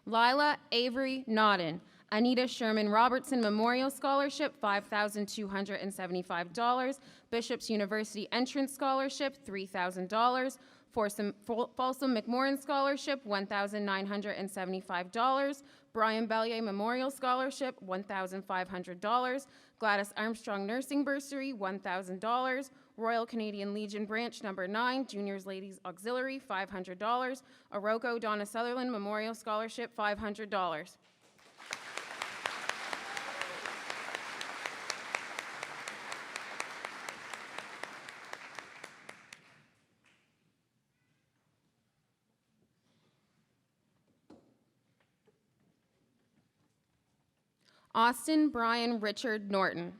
Speaker 8: Lila Avery Nodden, Anita Sherman Robertson Memorial Scholarship, $5,275. Bishop's University Entrance Scholarship, $3,000. Folsom McMorran Scholarship, $1,975. Brian Bellier Memorial Scholarship, $1,500. Gladys Armstrong Nursing Bursary, $1,000. Royal Canadian Legion Branch Number 9, Juniors Ladies Auxiliary, $500. Oroko Donna Sutherland Memorial Scholarship, $500. Austin Brian Richard Norton.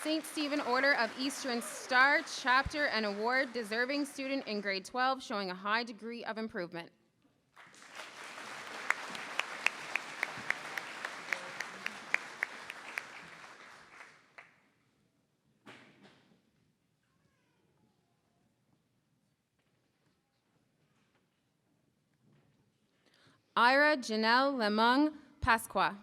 Speaker 8: St. Stephen Order of Eastern Star Chapter and Award, deserving student in grade 12, showing a high degree of improvement. Ira Janelle Lemung Pasqua.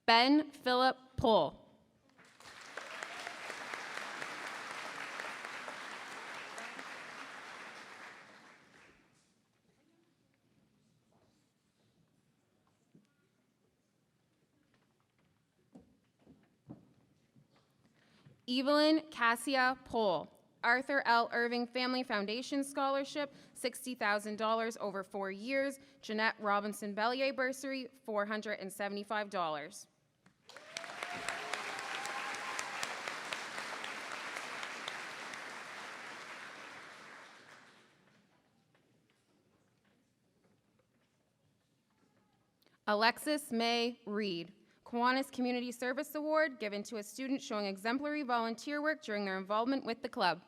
Speaker 8: Ben Philip Pohl. Evelyn Cassia Pohl. Arthur L. Irving Family Foundation Scholarship, $60,000 over 4 years. Jeanette Robinson Bellier Bursary, $475. Alexis May Reed. Kiwanis Community Service Award given to a student showing exemplary volunteer work during their involvement with the club.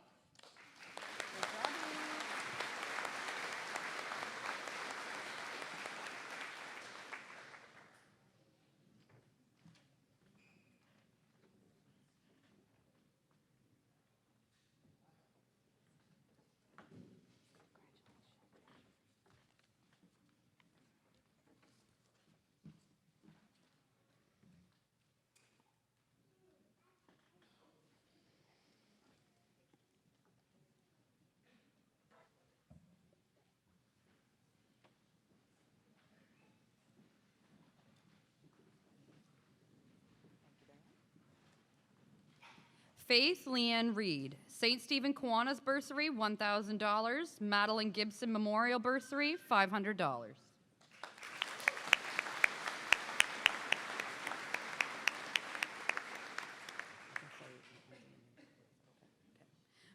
Speaker 9: Faith Leanne Reed, St. Stephen Kiwanis Bursary, $1,000. Madeline Gibson Memorial Bursary, $500.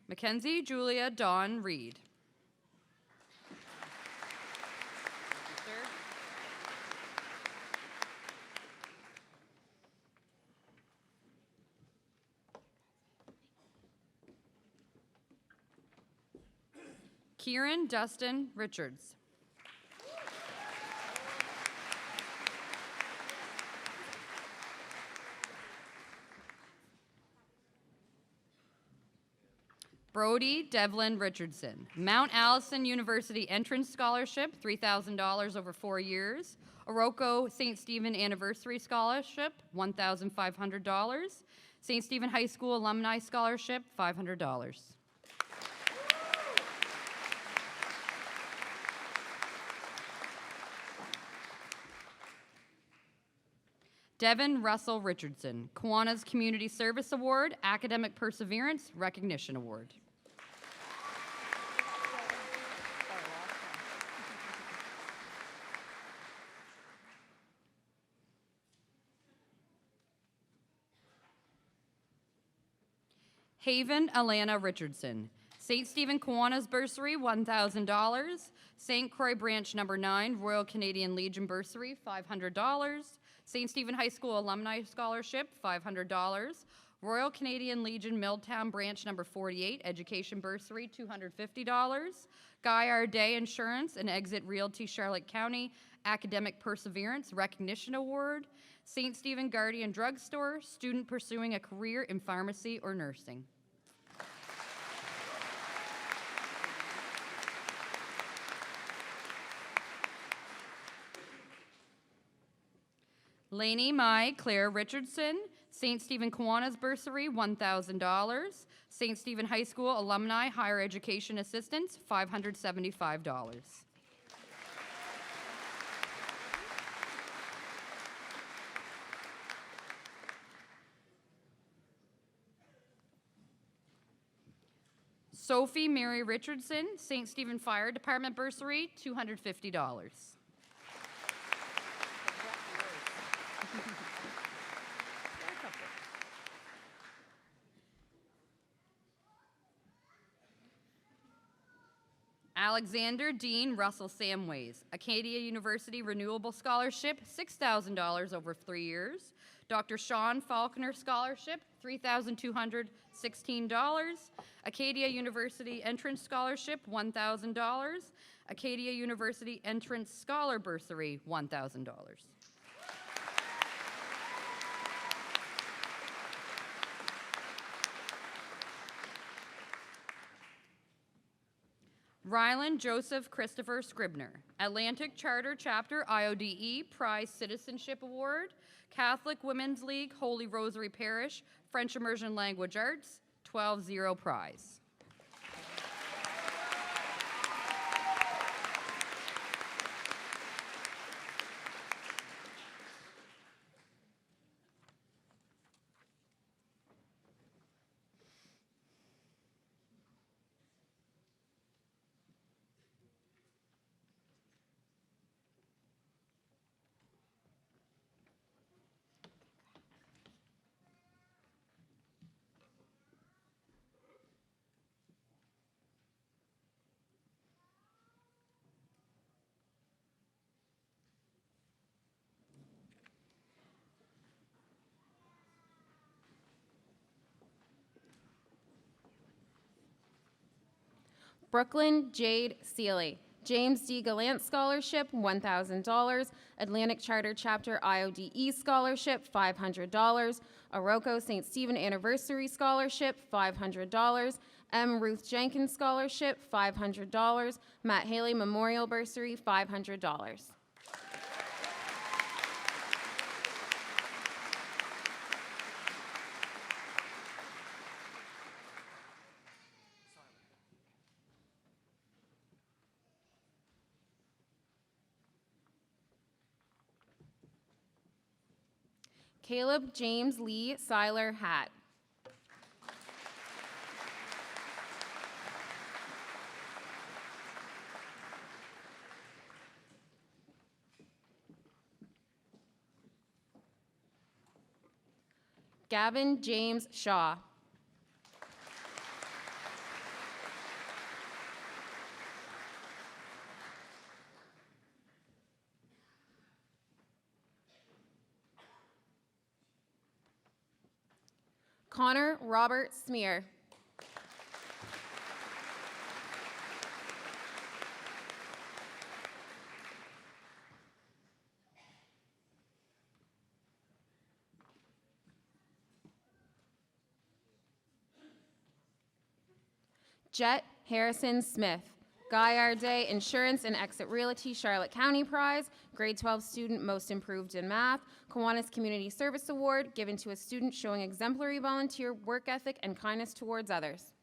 Speaker 9: Mackenzie Julia Dawn Reed. Kieran Dustin Richards. Brody Devlin Richardson, Mount Allison University Entrance Scholarship, $3,000 over 4 years. Oroco St. Stephen Anniversary Scholarship, $1,500. St. Stephen High School Alumni Scholarship, $500. Devin Russell Richardson, Kiwanis Community Service Award, Academic Perseverance Recognition Award. Haven Alana Richardson, St. Stephen Kiwanis Bursary, $1,000. St. Croix Branch No. 9, Royal Canadian Legion Bursary, $500. St. Stephen High School Alumni Scholarship, $500. Royal Canadian Legion Milltown Branch No. 48, Education Bursary, $250. Guy R. Day Insurance and Exit Realty Charlotte County Academic Perseverance Recognition Award. St. Stephen Guardian Drugstore, student pursuing a career in pharmacy or nursing. Lainey Mai Claire Richardson, St. Stephen Kiwanis Bursary, $1,000. St. Stephen High School Alumni Higher Education Assistance, $575. Sophie Mary Richardson, St. Stephen Fire Department Bursary, $250. Alexander Dean Russell Samways, Acadia University Renewable Scholarship, $6,000 over 3 years. Dr. Sean Faulkner Scholarship, $3,216. Acadia University Entrance Scholarship, $1,000. Acadia University Entrance Scholar Bursary, $1,000. Rylan Joseph Christopher Scribner, Atlantic Charter Chapter IODE Prize Citizenship Award, Catholic Women's League Holy Rosary Parish French Immersion Language Arts, 12-0 prize.
Speaker 8: Brooklyn Jade Seeley, James D. Gallant Scholarship, $1,000. Atlantic Charter Chapter IODE Scholarship, $500. Oroco St. Stephen Anniversary Scholarship, $500. M. Ruth Jenkins Scholarship, $500. Matt Haley Memorial Bursary, $500. Caleb James Lee Seiler Hat. Gavin James Shaw. Connor Robert Smear. Jet Harrison Smith. Guy Arday Insurance and Exit Realty Charlotte County Prize, Grade 12 Student Most Improved in Math, Kiwanis Community Service Award, given to a student showing exemplary volunteer work ethic and kindness towards others.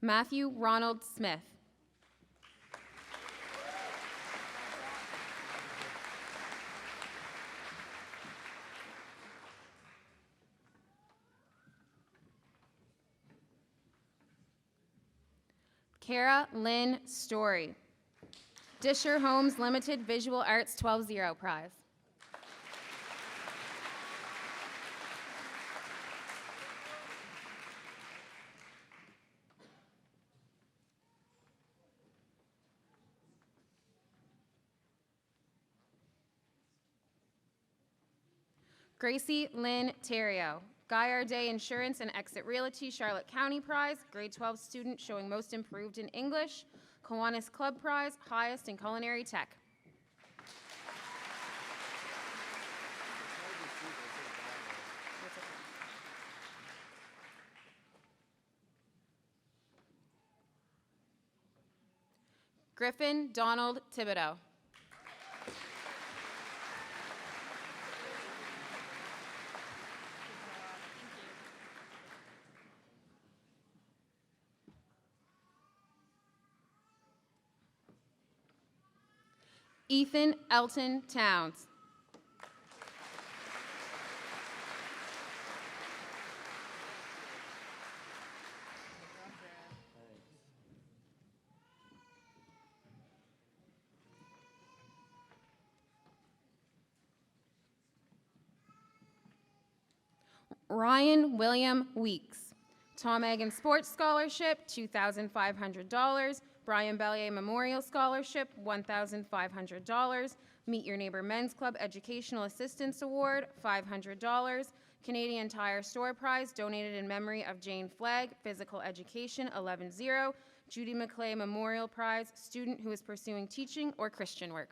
Speaker 8: Matthew Ronald Smith. Kara Lynn Story. Disher Homes Limited Visual Arts 12-0 Prize. Gracie Lynn Terrio. Guy Arday Insurance and Exit Realty Charlotte County Prize, Grade 12 Student showing Most Improved in English, Kiwanis Club Prize, Highest in Culinary Tech. Griffin Donald Thibodeau. Ethan Elton Towns. Ryan William Weeks. Tom Egan Sports Scholarship, $2,500. Brian Bellier Memorial Scholarship, $1,500. Meet Your Neighbor Men's Club Educational Assistance Award, $500. Canadian Tire Store Prize, donated in memory of Jane Flagg, Physical Education, 11-0. Judy McClay Memorial Prize, student who is pursuing teaching or Christian work.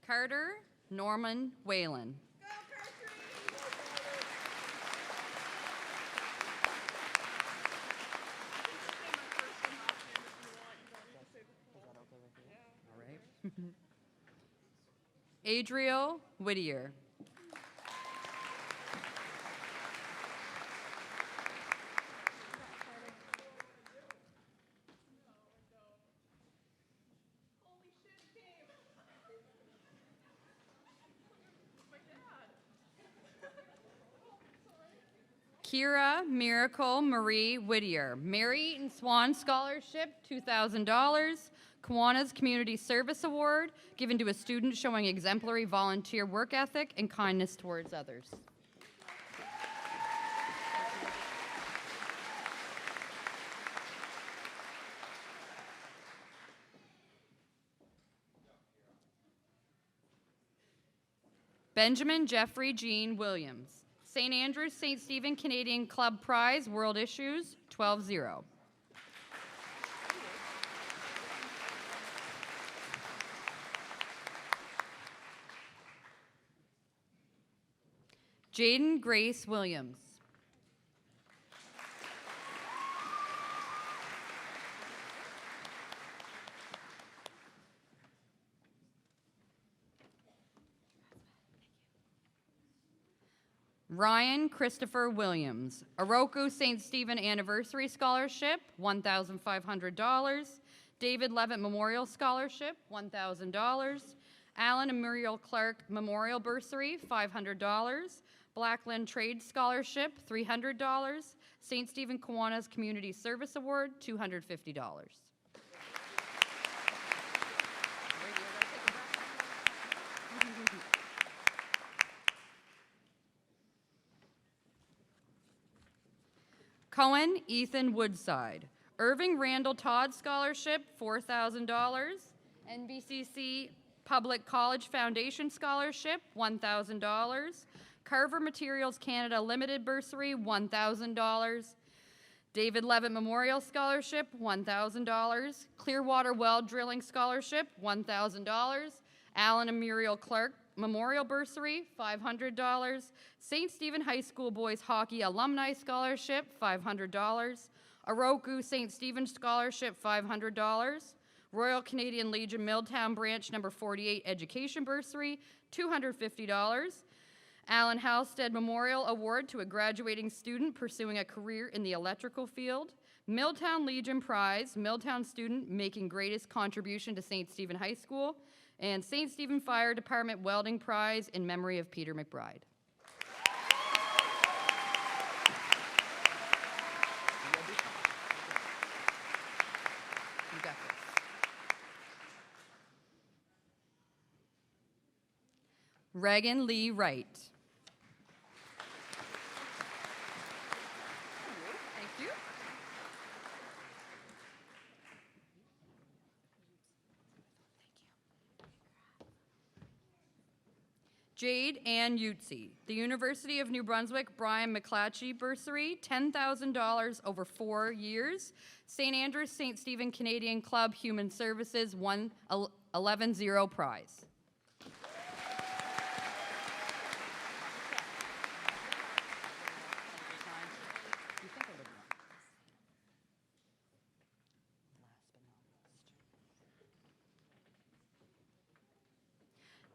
Speaker 9: Carter Norman Whalen. All right. Adriel Whittier. Kira Miracle Marie Whittier, Mary Eaton Swan Scholarship, $2,000. Kiwanis Community Service Award, given to a student showing exemplary volunteer work ethic and kindness towards others. Benjamin Jeffrey Jean Williams. St. Andrews St. Stephen Canadian Club Prize, World Issues, 12-0. Jaden Grace Williams. Ryan Christopher Williams. Oroku St. Stephen Anniversary Scholarship, $1,500. David Levitt Memorial Scholarship, $1,000. Alan and Muriel Clark Memorial Bursary, $500. Blackland Trade Scholarship, $300. St. Stephen Kiwanis Community Service Award, $250. Cohen Ethan Woodside. Irving Randall Todd Scholarship, $4,000. NBCC Public College Foundation Scholarship, $1,000. Carver Materials Canada Limited Bursary, $1,000. David Levitt Memorial Scholarship, $1,000. Clearwater Well Drilling Scholarship, $1,000. Alan and Muriel Clark Memorial Bursary, $500. St. Stephen High School Boys Hockey Alumni Scholarship, $500. Oroku St. Stephen Scholarship, $500. Royal Canadian Legion Milltown Branch Number 48 Education Bursary, $250. Alan Halstead Memorial Award to a graduating student pursuing a career in the electrical field. Milltown Legion Prize, Milltown student making greatest contribution to St. Stephen High School. And St. Stephen Fire Department Welding Prize in memory of Peter McBride. You got this. Reagan Lee Wright. Thank you. Jade Ann Utsi. The University of New Brunswick Brian McClatchy Bursary, $10,000 over 4 years. St. Andrews St. Stephen Canadian Club Human Services, 11-0 prize.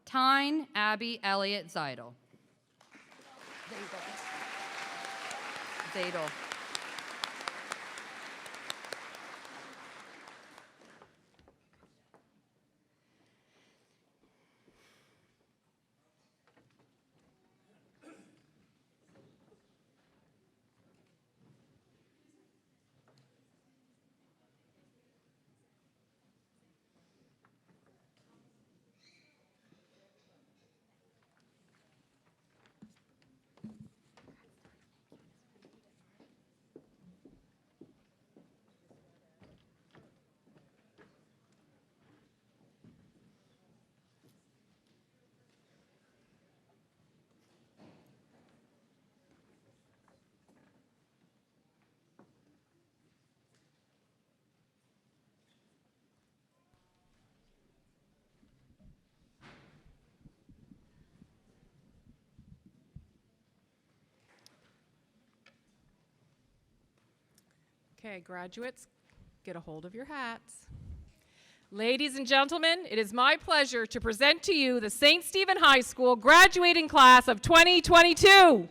Speaker 9: Tyne Abby Elliott Zeidel. Zeidel.
Speaker 1: Okay, graduates, get a hold of your hats. Ladies and gentlemen, it is my pleasure to present to you the St. Stephen High School graduating class of 2022.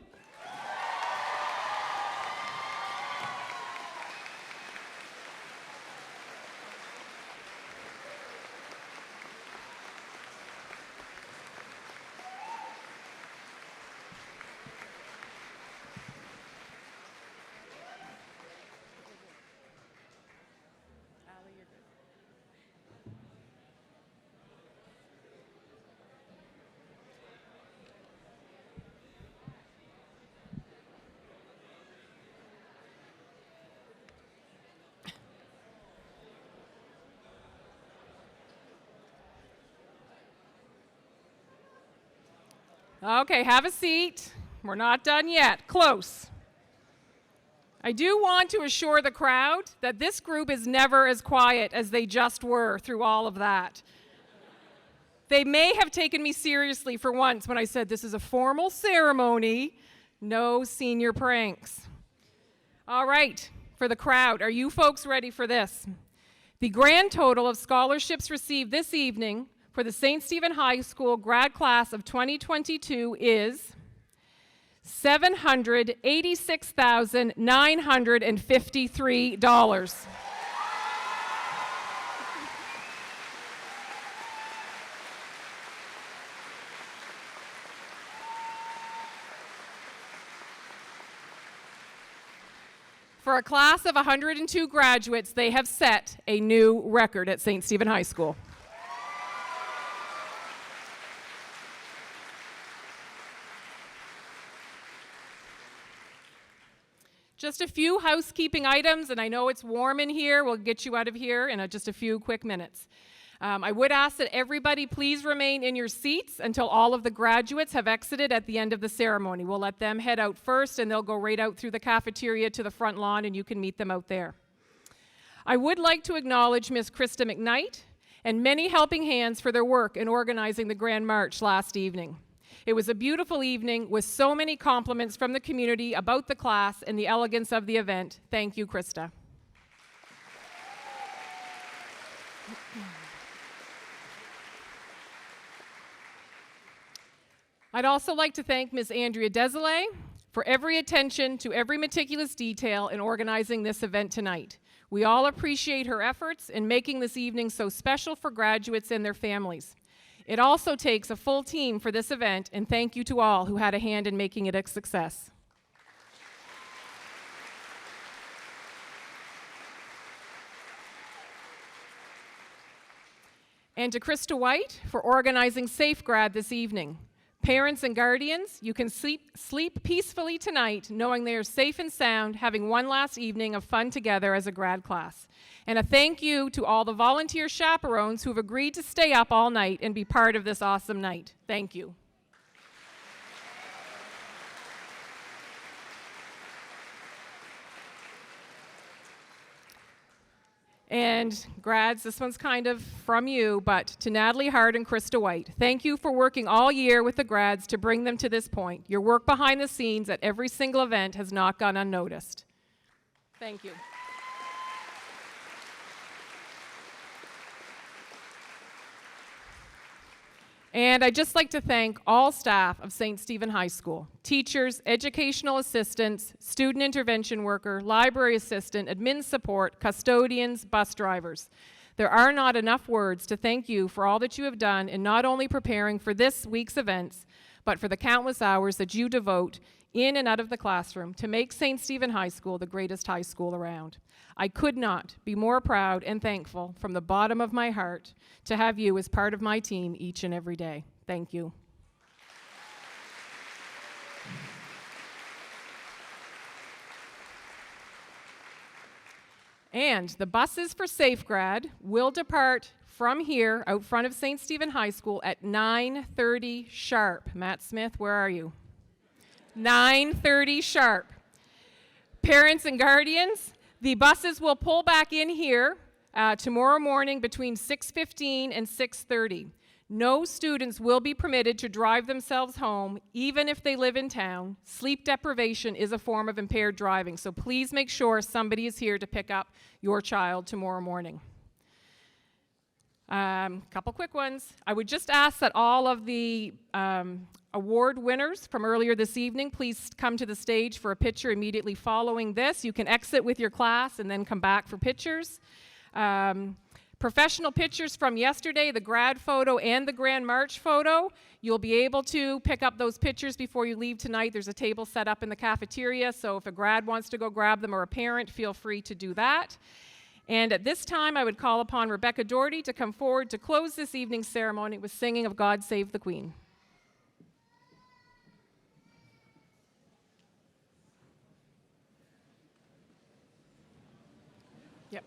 Speaker 1: Okay, have a seat. We're not done yet. Close. I do want to assure the crowd that this group is never as quiet as they just were through all of that. They may have taken me seriously for once when I said this is a formal ceremony, no senior pranks. All right, for the crowd, are you folks ready for this? The grand total of scholarships received this evening for the St. Stephen High School grad class of 2022 is $786,953. For a class of 102 graduates, they have set a new record at St. Stephen High School. Just a few housekeeping items, and I know it's warm in here. We'll get you out of here in just a few quick minutes. I would ask that everybody please remain in your seats until all of the graduates have exited at the end of the ceremony. We'll let them head out first, and they'll go right out through the cafeteria to the front lawn, and you can meet them out there. I would like to acknowledge Ms. Krista McKnight and many helping hands for their work in organizing the Grand March last evening. It was a beautiful evening with so many compliments from the community about the class and the elegance of the event. Thank you, Krista. I'd also like to thank Ms. Andrea Desilets for every attention to every meticulous detail in organizing this event tonight. We all appreciate her efforts in making this evening so special for graduates and their families. It also takes a full team for this event, and thank you to all who had a hand in making it a success. And to Krista White for organizing Safe Grad this evening. Parents and guardians, you can sleep peacefully tonight knowing they are safe and sound, having one last evening of fun together as a grad class. And a thank you to all the volunteer chaperones who have agreed to stay up all night and be part of this awesome night. Thank you. And grads, this one's kind of from you, but to Natalie Hart and Krista White, thank you for working all year with the grads to bring them to this point. Your work behind the scenes at every single event has not gone unnoticed. Thank you. And I'd just like to thank all staff of St. Stephen High School, teachers, educational assistants, student intervention worker, library assistant, admin support, custodians, bus drivers. There are not enough words to thank you for all that you have done in not only preparing for this week's events, but for the countless hours that you devote in and out of the classroom to make St. Stephen High School the greatest high school around. I could not be more proud and thankful from the bottom of my heart to have you as part of my team each and every day. Thank you. And the buses for Safe Grad will depart from here out front of St. Stephen High School at 9:30 sharp. Matt Smith, where are you? 9:30 sharp. Parents and guardians, the buses will pull back in here tomorrow morning between 6:15 and 6:30. No students will be permitted to drive themselves home, even if they live in town. Sleep deprivation is a form of impaired driving, so please make sure somebody is here to pick up your child tomorrow morning. Couple quick ones. I would just ask that all of the award winners from earlier this evening please come to the stage for a picture immediately following this. You can exit with your class and then come back for pictures. Professional pictures from yesterday, the grad photo and the Grand March photo. You'll be able to pick up those pictures before you leave tonight. There's a table set up in the cafeteria, so if a grad wants to go grab them or a parent, feel free to do that. And at this time, I would call upon Rebecca Doherty to come forward to close this evening's ceremony with singing of God Save the Queen. Yep.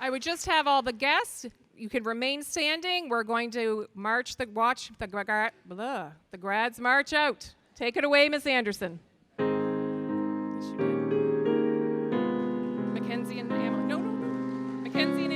Speaker 1: I would just have all the guests, you can remain standing. We're going to watch the grads march out. Take it away, Miss Anderson. Yes, you did. Mackenzie and Emily. No. Mackenzie and